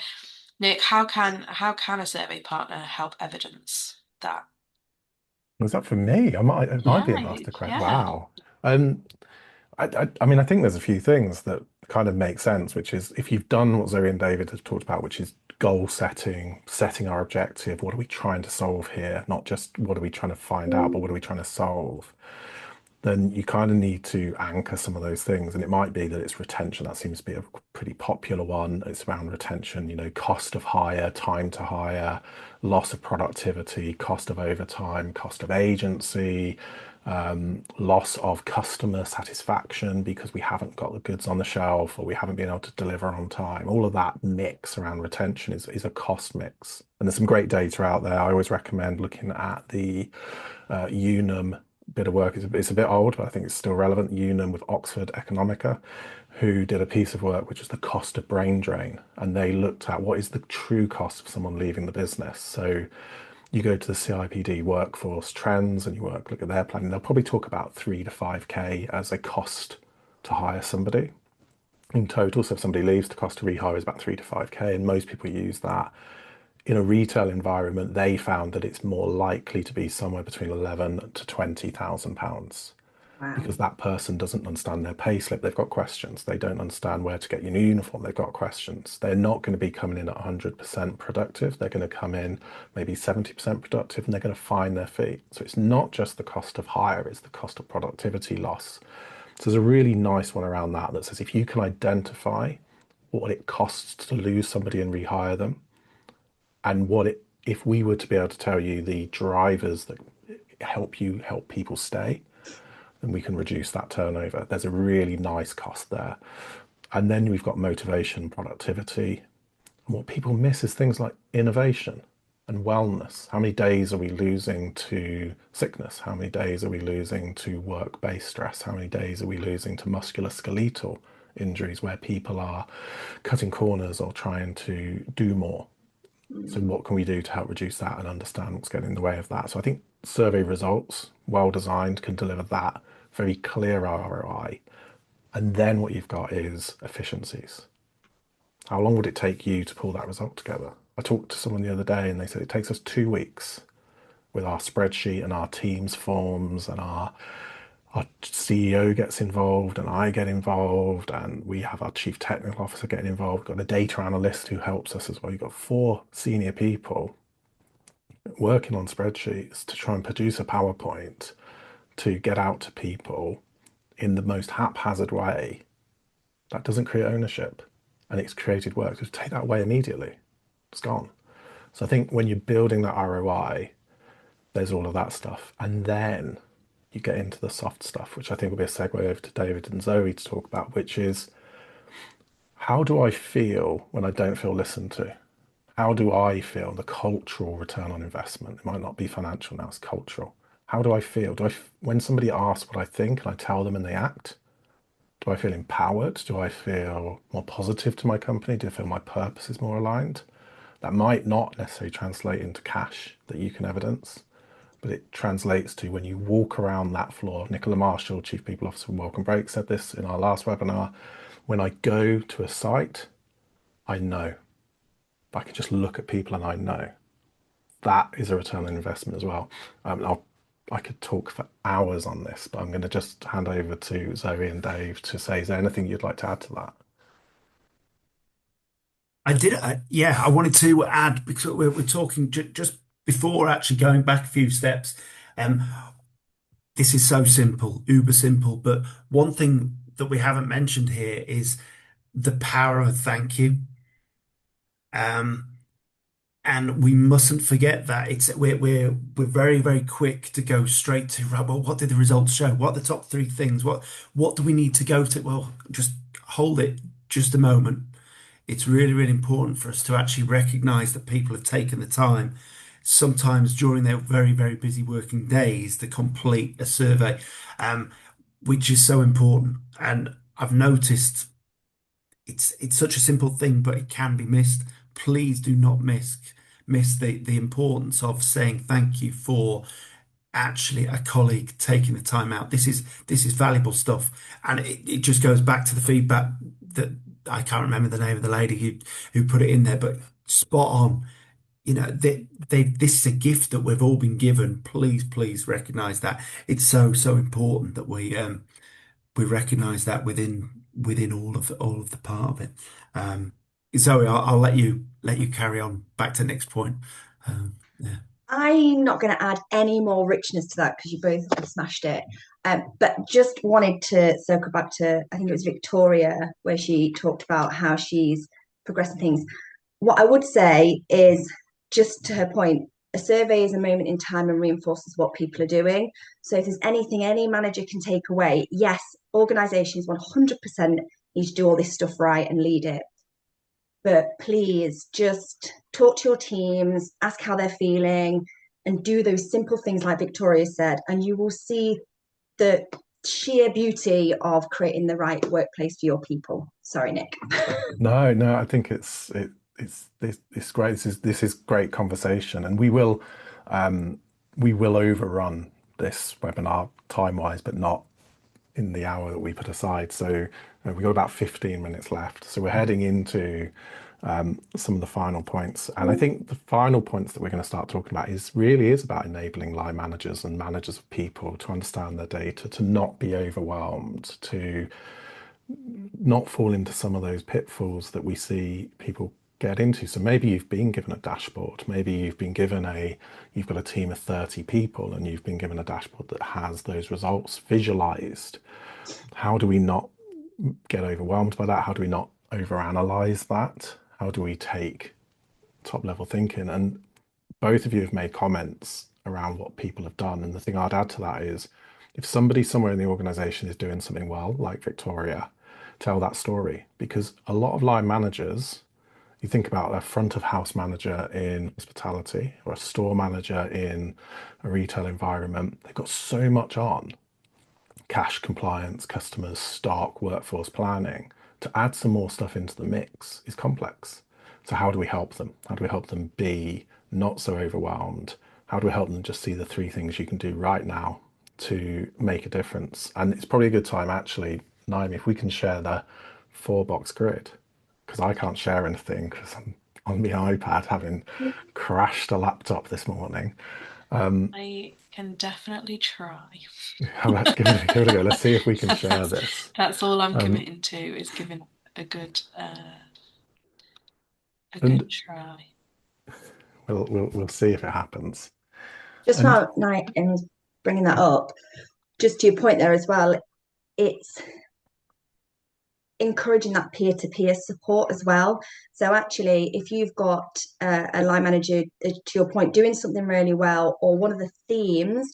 Nick, how can a survey partner help evidence that? Was that for me? Am I Yeah, being asked a question? yeah. Wow. Um, I mean, I think there's a few things that kind of make sense, which is if you've done what Zoe and David have talked about, which is goal setting, setting our objective, what are we trying to solve here? Not just what are we trying to find out, but what are we trying to solve? Then you kind of need to anchor some of those things. And it might be that it's retention. That seems to be a pretty popular one. It's around retention, cost of hire, time to hire, loss of productivity, cost of overtime, cost of agency, loss of customer satisfaction because we haven't got the goods on the shelf or we haven't been able to deliver on time. All of that mix around retention is a cost mix. And there's some great data out there. I always recommend looking at the Unum bit of work. It's a bit old, but I think it's still relevant. Unum with Oxford Economica, who did a piece of work which is the cost of brain drain, and they looked at what is the true cost of someone leaving the business. So you go to the CIPD workforce trends and look at their planning. They'll probably talk about 3 to 5K as a cost to hire somebody in total. So if somebody leaves, the cost to rehire is about 3 to 5K, and most people use that. In a retail environment, they found that it's more likely to be somewhere between 11 to 20,000 pounds Wow. because that person doesn't understand their pay slip. They've got questions. They don't understand where to get your new uniform. They've got questions. They're not going to be coming in at 100% productive. They're going to come in maybe 70% productive and they're going to find their feet. So it's not just the cost of hire, it's the cost of productivity loss. So there's a really nice one around that says if you can identify what it costs to lose somebody and rehire them, and if we were to be able to tell you the drivers that help people stay, then we can reduce that turnover. There's a really nice cost there. And then we've got motivation, productivity. And what people miss is things like innovation and wellness. How many days are we losing to sickness? How many days are we losing to work-based stress? How many days are we losing to musculoskeletal injuries where people are cutting corners or trying to do more? So Mm. what can we do to help reduce that and understand what's getting in the way of that? So I think survey results, well designed, can deliver that very clear ROI. And then what you've got is efficiencies. How long would it take you to pull that result together? I talked to someone the other day and they said it takes us 2 weeks with our spreadsheet and our Teams forms and our CEO gets involved and I get involved and we have our chief technical officer getting involved. We've got a data analyst who helps us as well. You've got 4 senior people working on spreadsheets to try and produce a PowerPoint to get out to people in the most haphazard way. That doesn't create ownership and it's created work. Just take that away immediately. It's gone. So I think when you're building that ROI, there's all of that stuff. And then you get into the soft stuff, which I think will be a segue over to David and Zoe to talk about, which is, how do I feel when I don't feel listened to? How do I feel the cultural return on investment? It might not be financial now, it's cultural. How do I feel? When somebody asks what I think and I tell them and they act, do I feel empowered? Do I feel more positive to my company? Do I feel my purpose is more aligned? That might not necessarily translate into cash that you can evidence, but it translates to when you walk around that floor. Nicola Marshall, Chief People Officer from Welcome Break, said this in our last webinar. When I go to a site, I know. I can just look at people and I know. That is a return on investment as well. I could talk for hours on this, but I'm going to just hand over to Zoe and Dave to say, is there anything you'd like to add to that? I wanted to add, because we're talking just before actually going back a few steps. Um, this is so simple, uber simple, but one thing that we haven't mentioned here is the power of a thank you. And we mustn't forget that we're very, very quick to go straight to, right, well, what did the results show? What are the top three things? What do we need to go to? Well, just hold it just a moment. It's really, really important for us to actually recognize that people have taken the time, sometimes during their very, very busy working days, to complete a survey, which is so important. And I've noticed it's such a simple thing, but it can be missed. Please do not miss the importance of saying thank you for actually a colleague taking the time out. This is valuable stuff, and it just goes back to the feedback that I can't remember the name of the lady who put it in there, but spot on. You know, this is a gift that we've all been given. Please recognize that. It's so important that we recognise that within all of the part of it. Zoe, I'll let you carry on back to the next point. Yeah. I'm not going to add any more richness to that because you both have smashed it. But just wanted to circle back to, I think it was Victoria, where she talked about how she's progressing things. What I would say is, just to her point, a survey is a moment in time and reinforces what people are doing. So if there's anything any manager can take away, yes, organizations 100% need to do all this stuff right and lead it. But please just talk to your teams, ask how they're feeling, and do those simple things like Victoria said, and you will see the sheer beauty of creating the right workplace for your people. Sorry, Nick. No, I think it's great. This is great conversation, and we will overrun this webinar time-wise, but not in the hour that we put aside. So we've got about 15 minutes left. So we're heading into some of the final points. And I think the final points that we're going to start talking about is about enabling line managers and managers of people to understand their data, to not be overwhelmed, to not fall into some of those pitfalls that we see people get into. So maybe you've been given a dashboard, maybe you've got a team of 30 people and you've been given a dashboard that has those results visualized. How do we not get overwhelmed by that? How do we not overanalyze that? How do we take top level thinking? And both of you have made comments around what people have done. And the thing I'd add to that is, if somebody somewhere in the organization is doing something well, like Victoria, tell that story. Because a lot of line managers, you think about a front of house manager in hospitality or a store manager in a retail environment, they've got so much on: cash compliance, customers, stock, workforce planning. To add some more stuff into the mix is complex. So how do we help them? How do we help them be not so overwhelmed? How do we help them just see the three things you can do right now to make a difference? And it's probably a good time, actually, Naomi, if we can share the 4-box grid, because I can't share anything because I'm on my iPad having crashed a laptop this morning. I can definitely try. Let's give it a go. Let's see if we can share this. That's all I'm committing to, is giving a good try. We'll see if it happens. Just while Nick is bringing that up, just to your point there as well, it's encouraging that peer-to-peer support as well. So actually, if you've got a line manager, to your point, doing something really well, or one of the themes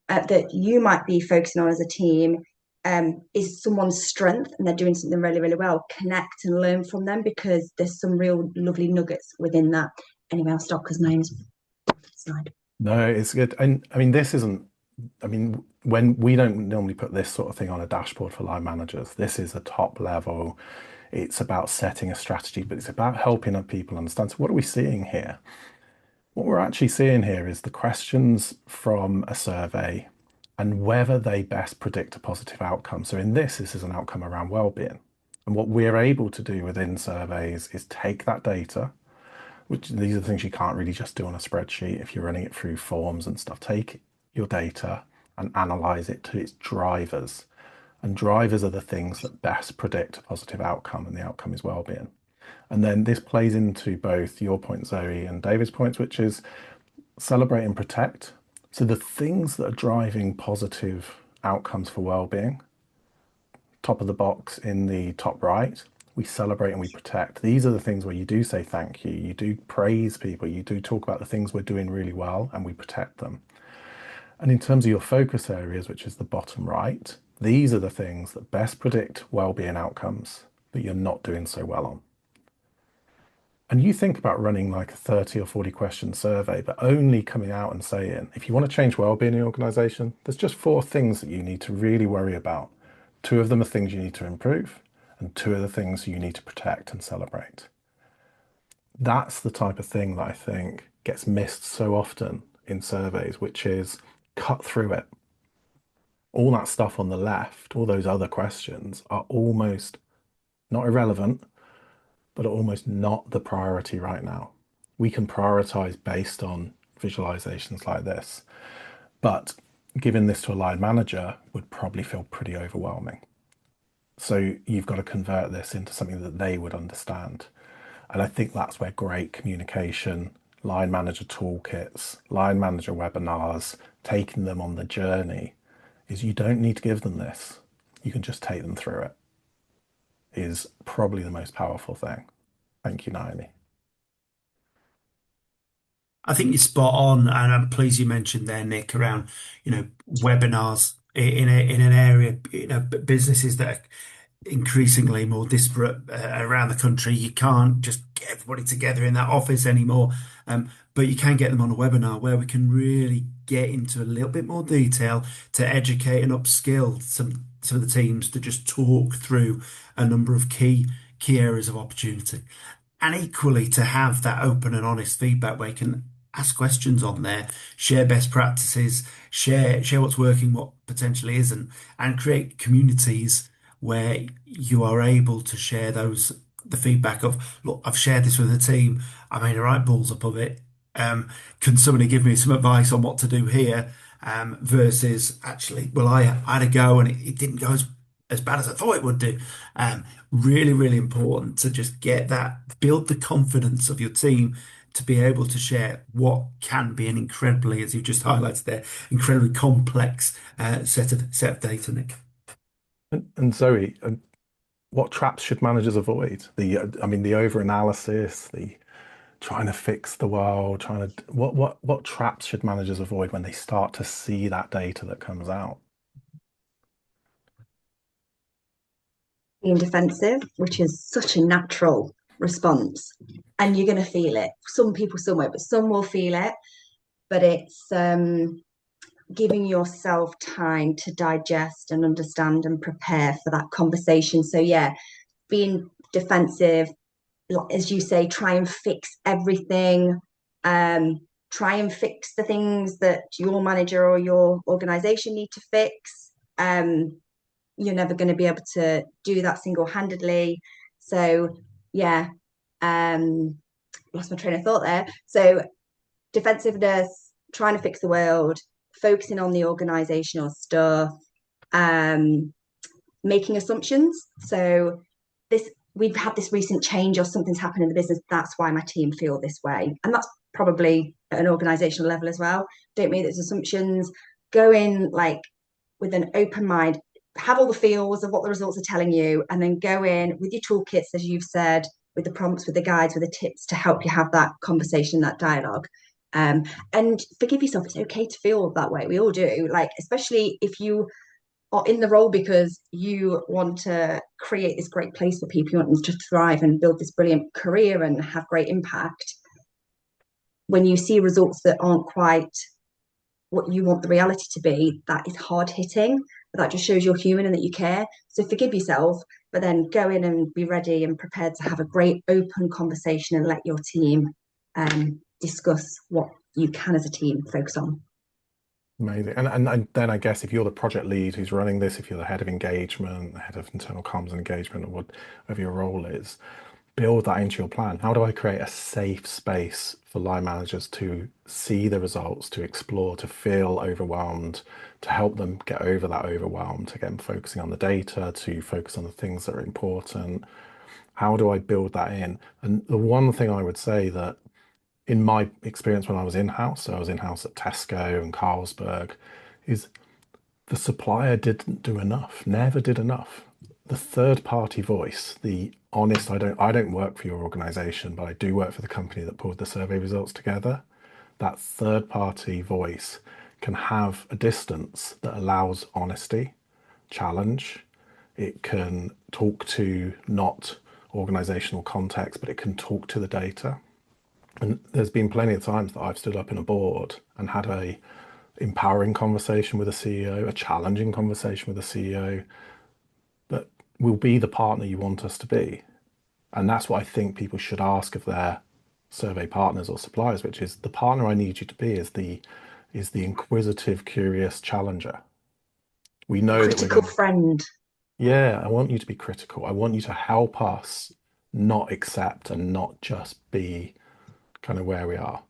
that you might be focusing on as a team is someone's strength and they're doing something really, really well, connect and learn from them, because there's some real lovely nuggets within that. Anyway, I'll stop because names slide. No, it's good. And I mean, this isn't, I mean, when we don't normally put this sort of thing on a dashboard for line managers, this is a top level. It's about setting a strategy, but it's about helping people understand. So what are we seeing here? What we're actually seeing here is the questions from a survey and whether they best predict a positive outcome. So in this is an outcome around well-being. And what we're able to do within surveys is take that data, which these are the things you can't really just do on a spreadsheet if you're running it through forms and stuff. Take your data and analyze it to its drivers. And drivers are the things that best predict a positive outcome, and the outcome is well-being. And then this plays into both your point, Zoe, and David's points, which is celebrate and protect. So the things that are driving positive outcomes for well-being, top of the box in the top right, we celebrate and we protect. These are the things where you do say thank you, you do praise people, you do talk about the things we're doing really well, and we protect them. And in terms of your focus areas, which is the bottom right, these are the things that best predict well-being outcomes, but you're not doing so well on. And you think about running like a 30 or 40 question survey, but only coming out and saying, if you want to change well-being in your organization, there's just 4 things that you need to really worry about. 2 of them are things you need to improve, and 2 are the things you need to protect and celebrate. That's the type of thing that I think gets missed so often in surveys, which is cut through it. All that stuff on the left, all those other questions are almost not irrelevant, but are almost not the priority right now. We can prioritize based on visualizations like this, but giving this to a line manager would probably feel pretty overwhelming. So you've got to convert this into something that they would understand. And I think that's where great communication, line manager toolkits, line manager webinars, taking them on the journey, is you don't need to give them this. You can just take them through it, is probably the most powerful thing. Thank you, Naomi. I think you're spot on, and I'm pleased you mentioned there, Nick, around webinars in an area, businesses that are increasingly more disparate around the country. You can't just get everybody together in that office anymore, but you can get them on a webinar where we can really get into a little bit more detail to educate and upskill some of the teams to just talk through a number of key areas of opportunity. And equally to have that open and honest feedback where you can ask questions on there, share best practices, share what's working, what potentially isn't, and create communities where you are able to share the feedback of, look, I've shared this with the team, I made a right balls up of it. Can somebody give me some advice on what to do here? Versus actually, well, I had a go and it didn't go as bad as I thought it would do. Really, really important to just build the confidence of your team to be able to share what can be an incredibly, as you just highlighted there, incredibly complex set of data, Nick. And Zoe, what traps should managers avoid? The over-analysis, the trying to fix the world, what traps should managers avoid when they start to see that data that comes out? Being defensive, which is such a natural response, and you're going to feel it. Some people somewhere, but some will feel it. But it's giving yourself time to digest and understand and prepare for that conversation. So yeah, being defensive, as you say, try and fix everything. Try and fix the things that your manager or your organization need to fix. You're never going to be able to do that single-handedly. So yeah, lost my train of thought there. So defensiveness, trying to fix the world, focusing on the organizational stuff, making assumptions. So we've had this recent change or something's happened in the business. That's why my team feel this way. And that's probably at an organizational level as well. Don't make those assumptions. Go in like with an open mind. have all the feels of what the results are telling you, and then go in with your toolkits, as you've said, with the prompts, with the guides, with the tips to help you have that conversation, that dialogue. And forgive yourself. It's okay to feel that way. We all do. Like, especially if you are in the role because you want to create this great place for people, you want them to thrive and build this brilliant career and have great impact. When you see results that aren't quite what you want the reality to be, that is hard hitting, but that just shows you're human and that you care. So forgive yourself, but then go in and be ready and prepared to have a great open conversation and let your team discuss what you can as a team focus on. Amazing. And then I guess if you're the project lead who's running this, if you're the head of engagement, the head of internal comms and engagement, or whatever your role is, build that into your plan. How do I create a safe space for line managers to see the results, to explore, to feel overwhelmed, to help them get over that overwhelm, to get them focusing on the data, to focus on the things that are important? How do I build that in? And the one thing I would say that in my experience when I was in-house, so I was in-house at Tesco and Carlsberg, is the supplier didn't do enough, never did enough. The third-party voice, the honest, I don't work for your organization, but I do work for the company that pulled the survey results together. That third-party voice can have a distance that allows honesty, challenge. It can talk to not organizational context, but it can talk to the data. And there's been plenty of times that I've stood up in a board and had a empowering conversation with a CEO, a challenging conversation with a CEO, that will be the partner you want us to be. And that's what I think people should ask of their survey partners or suppliers, which is the partner I need you to be is the inquisitive, curious challenger. We know that we're Critical friend. Yeah, I want you to be critical. I want you to help us not accept and not just be kind of where we are.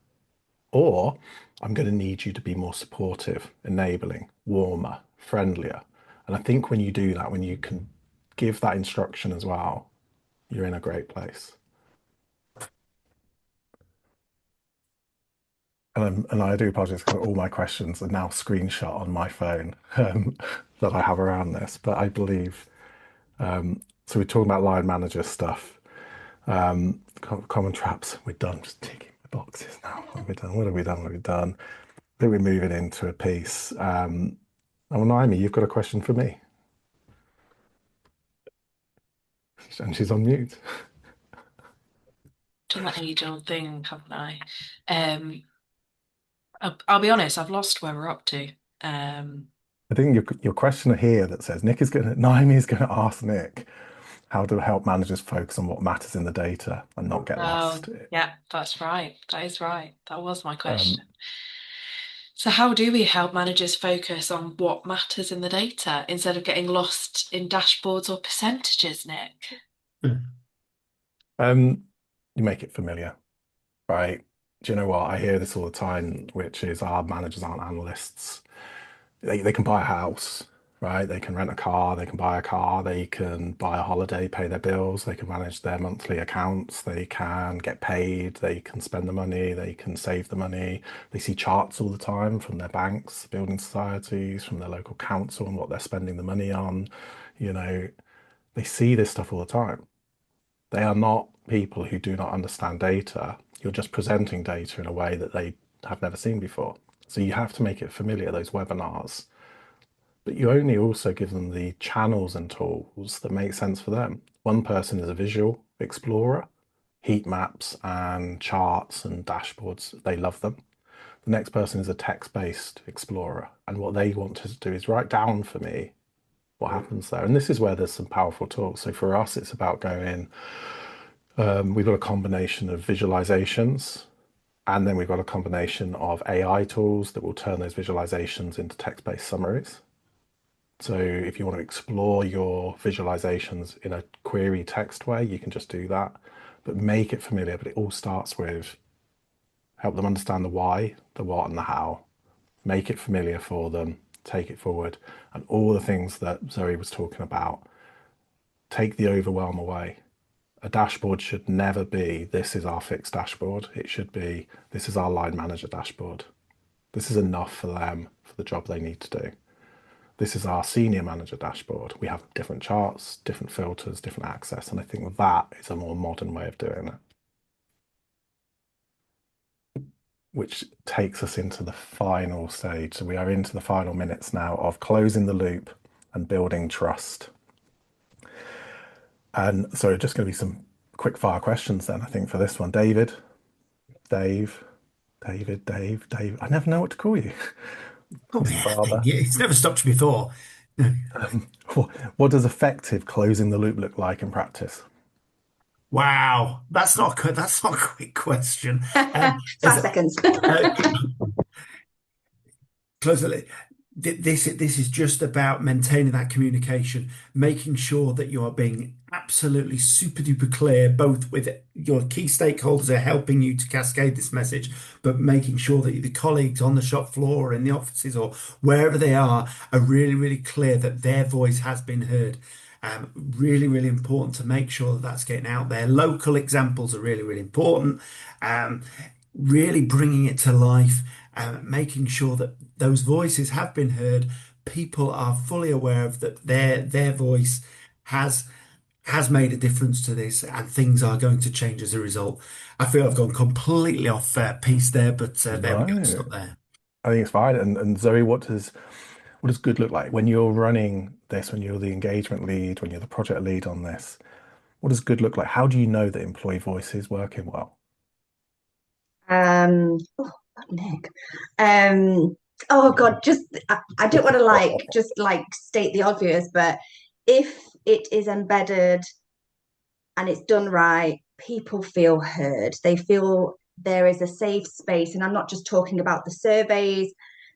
Or I'm going to need you to be more supportive, enabling, warmer, friendlier. And I think when you do that, when you can give that instruction as well, you're in a great place. And I do apologize because all my questions are now screenshot on my phone that I have around this. But I believe, so we're talking about line manager stuff. Common traps, we're done. Just ticking the boxes now. What have we done? What have we done? What have we done? I think we're moving into a piece. Oh, Naomi, you've got a question for me. And she's on mute. Done that age-old thing, haven't I? I'll be honest, I've lost where we're up to. I think your question here that says Naomi is going to ask Nick how to help managers focus on what matters in the data and not get lost. Yeah, that's right. That is right. That was my question. So how do we help managers focus on what matters in the data instead of getting lost in dashboards or percentages, Nick? You make it familiar, right? Do you know what? I hear this all the time, which is our managers aren't analysts. They can buy a house, right? They can rent a car, they can buy a car, they can buy a holiday, pay their bills, they can manage their monthly accounts, they can get paid, they can spend the money, they can save the money. They see charts all the time from their banks, building societies, from their local council and what they're spending the money on. You know, they see this stuff all the time. They are not people who do not understand data. You're just presenting data in a way that they have never seen before. So you have to make it familiar, those webinars. But you only also give them the channels and tools that make sense for them. One person is a visual explorer, heat maps and charts and dashboards, they love them. The next person is a text-based explorer. And what they want to do is write down for me what happens there. And this is where there's some powerful tools. So for us, it's about going, we've got a combination of visualizations, and then we've got a combination of AI tools that will turn those visualizations into text-based summaries. So if you want to explore your visualizations in a query text way, you can just do that, but make it familiar. But it all starts with help them understand the why, the what, and the how. Make it familiar for them, take it forward, and all the things that Zoe was talking about. Take the overwhelm away. A dashboard should never be, this is our fixed dashboard. It should be, this is our line manager dashboard. This is enough for them, for the job they need to do. This is our senior manager dashboard. We have different charts, different filters, different access, and I think that is a more modern way of doing it, which takes us into the final stage. So we are into the final minutes now of closing the loop and building trust. And so just going to be some quick fire questions then, I think, for this one. Dave. I never know what to call you. Oh, Mr. yeah, Barber. it's never stopped you before. No. What does effective closing the loop look like in practice? Wow, that's not good. That's not a quick question. Five As- seconds. close the this is just about maintaining that communication, making sure that you are being absolutely super duper clear, both with your key stakeholders are helping you to cascade this message, but making sure that the colleagues on the shop floor or in the offices or wherever they are really, really clear that their voice has been heard. Really, really important to make sure that that's getting out there. Local examples are really, really important. Really bringing it to life, making sure that those voices have been heard. People are fully aware of that their voice has made a difference to this, and things are going to change as a result. I feel I've gone completely off piece there, but there we go. No, Stop there. I think it's fine. And Zoe, what does good look like when you're running this, when you're the engagement lead, when you're the project lead on this? What does good look like? How do you know that employee voice is working well? Oh, Nick. Oh God, I don't want to just state the obvious, but if it is embedded and it's done right, people feel heard. They feel there is a safe space. And I'm not just talking about the surveys.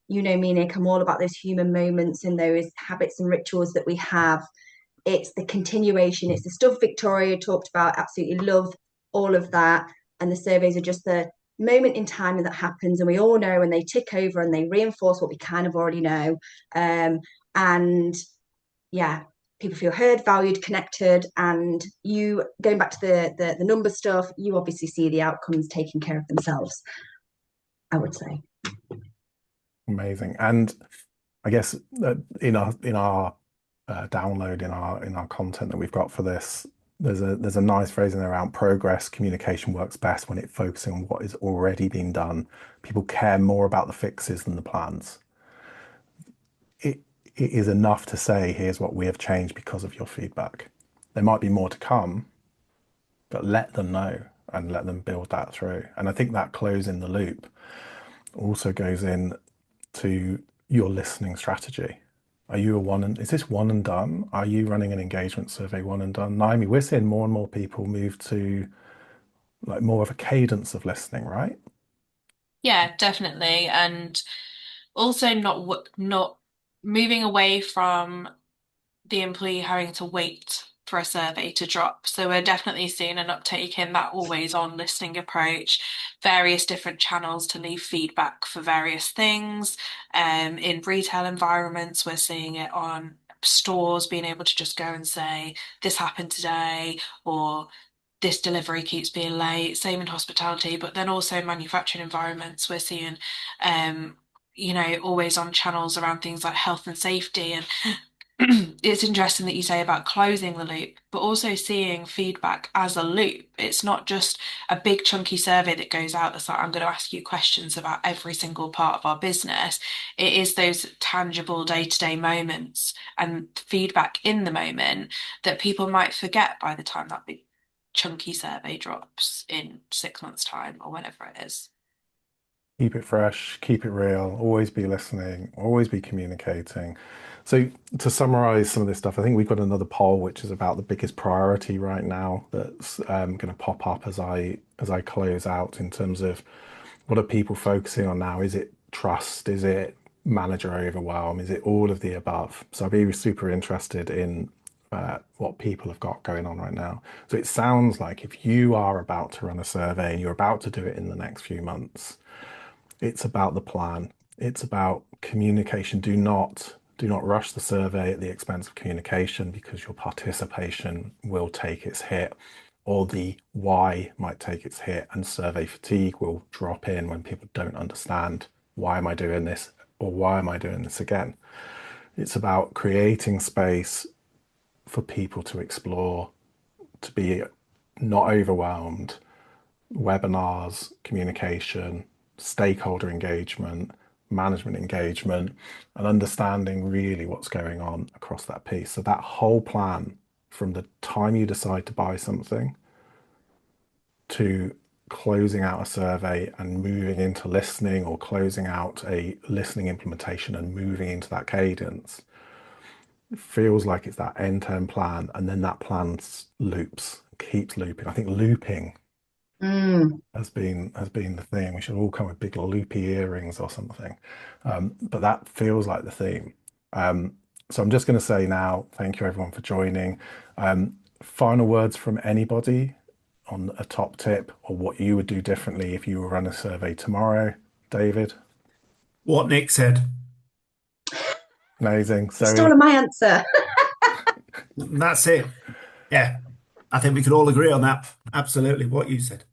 You know me, Nick, I'm all about those human moments and those habits and rituals that we have. It's the continuation, it's the stuff Victoria talked about. Absolutely love all of that. And the surveys are just the moment in time that happens, and we all know, and they tick over and they reinforce what we kind of already know. And yeah, people feel heard, valued, connected. And you going back to the number stuff, you obviously see the outcomes taking care of themselves, I would say. Amazing. And I guess in our download in our content that we've got for this, there's a nice phrase in there around progress. Communication works best when it focuses on what is already being done. People care more about the fixes than the plans. It is enough to say, here's what we have changed because of your feedback. There might be more to come, but let them know and let them build that through. And I think that closing the loop also goes in to your listening strategy. Are you is this one and done? Are you running an engagement survey one and done? Naomi, we're seeing more and more people move to like more of a cadence of listening, right? Yeah, definitely. And also not moving away from the employee having to wait for a survey to drop. So we're definitely seeing an uptake in that always on listening approach, various different channels to leave feedback for various things. In retail environments, we're seeing it on stores being able to just go and say, this happened today, or this delivery keeps being late. Same in hospitality, but then also manufacturing environments, we're seeing always on channels around things like health and safety. And it's interesting that you say about closing the loop, but also seeing feedback as a loop. It's not just a big chunky survey that goes out that's like, I'm going to ask you questions about every single part of our business. It is those tangible day-to-day moments and feedback in the moment that people might forget by the time that big chunky survey drops in 6 months' time or whenever it is. Keep it fresh, keep it real, always be listening, always be communicating. So to summarize some of this stuff, I think we've got another poll which is about the biggest priority right now that's going to pop up as I close out in terms of what are people focusing on now? Is it trust? Is it manager overwhelm? Is it all of the above? So I'd be super interested in what people have got going on right now. So it sounds like if you are about to run a survey and you're about to do it in the next few months, it's about the plan. It's about communication. Do not rush the survey at the expense of communication, because your participation will take its hit, or the why might take its hit, and survey fatigue will drop in when people don't understand, why am I doing this, or why am I doing this again? It's about creating space for people to explore, to be not overwhelmed, webinars, communication, stakeholder engagement, management engagement, and understanding really what's going on across that piece. So that whole plan, from the time you decide to buy something to closing out a survey and moving into listening, or closing out a listening implementation and moving into that cadence, it feels like it's that end-to-end plan, and then that plan loops, keeps looping. I think looping has been the thing. We should all come with big loopy earrings or something. But that feels like the theme. So I'm just going to say now, thank you everyone for joining. Final words from anybody on a top tip, or what you would do differently if you were running a survey tomorrow. David? What Nick said. Amazing. You've Zoe? stolen my answer. That's it. Yeah, I think we could all agree on that. Absolutely, what you said.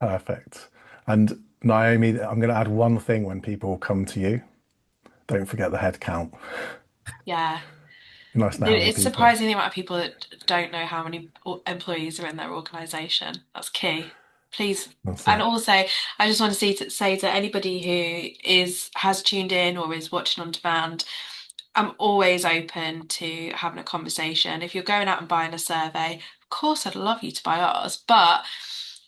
Perfect. And Naomi, I'm going to add one thing when people come to you. Don't forget the head count. Yeah. Nice to know how many It's people. surprising the amount of people that don't know how many employees are in their organisation. That's key. Please. That's And it. also, I just want to say to anybody who has tuned in or is watching on demand, I'm always open to having a conversation. If you're going out and buying a survey, of course I'd love you to buy ours, but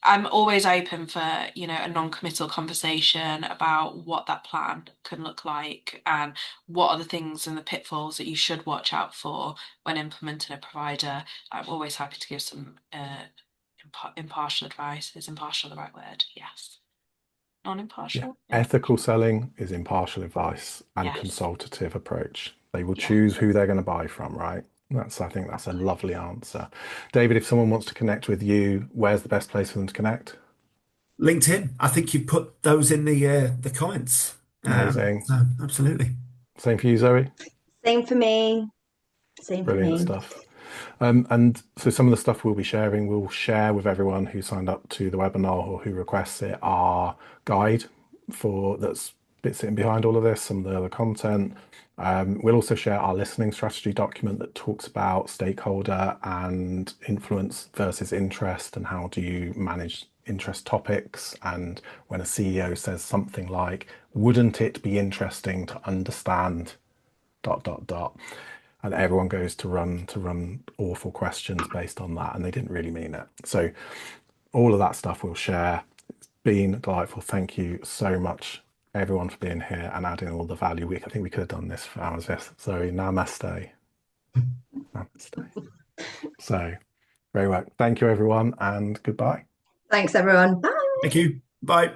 I'm always open for, a non-committal conversation about what that plan can look like and what are the things and the pitfalls that you should watch out for when implementing a provider. I'm always happy to give some impartial advice. Is impartial the right word? Yes. Yeah. Non-impartial? Yeah. Ethical selling is impartial advice and Yes. consultative approach. They will Yeah. choose who they're going to buy from, right? I think that's a lovely answer. David, if someone wants to connect with you, where's the best place for them to connect? LinkedIn. I think you put those in the comments. Amazing. So absolutely. Same for you, Zoe? Same for me. Same for Brilliant me. stuff. And so some of the stuff we'll be sharing, we'll share with everyone who signed up to the webinar or who requests it, our guide that's sitting behind all of this, some of the other content. We'll also share our listening strategy document that talks about stakeholder and influence versus interest, and how do you manage interest topics, and when a CEO says something like, wouldn't it be interesting to understand ... and everyone goes to run awful questions based on that, and they didn't really mean it. So all of that stuff we'll share. It's been delightful. Thank you so much, everyone, for being here and adding all the value. I think we could have done this for hours. Yes. So namaste. So very well. Thank you, everyone, and goodbye. Thanks, everyone. Bye. Thank you. Bye.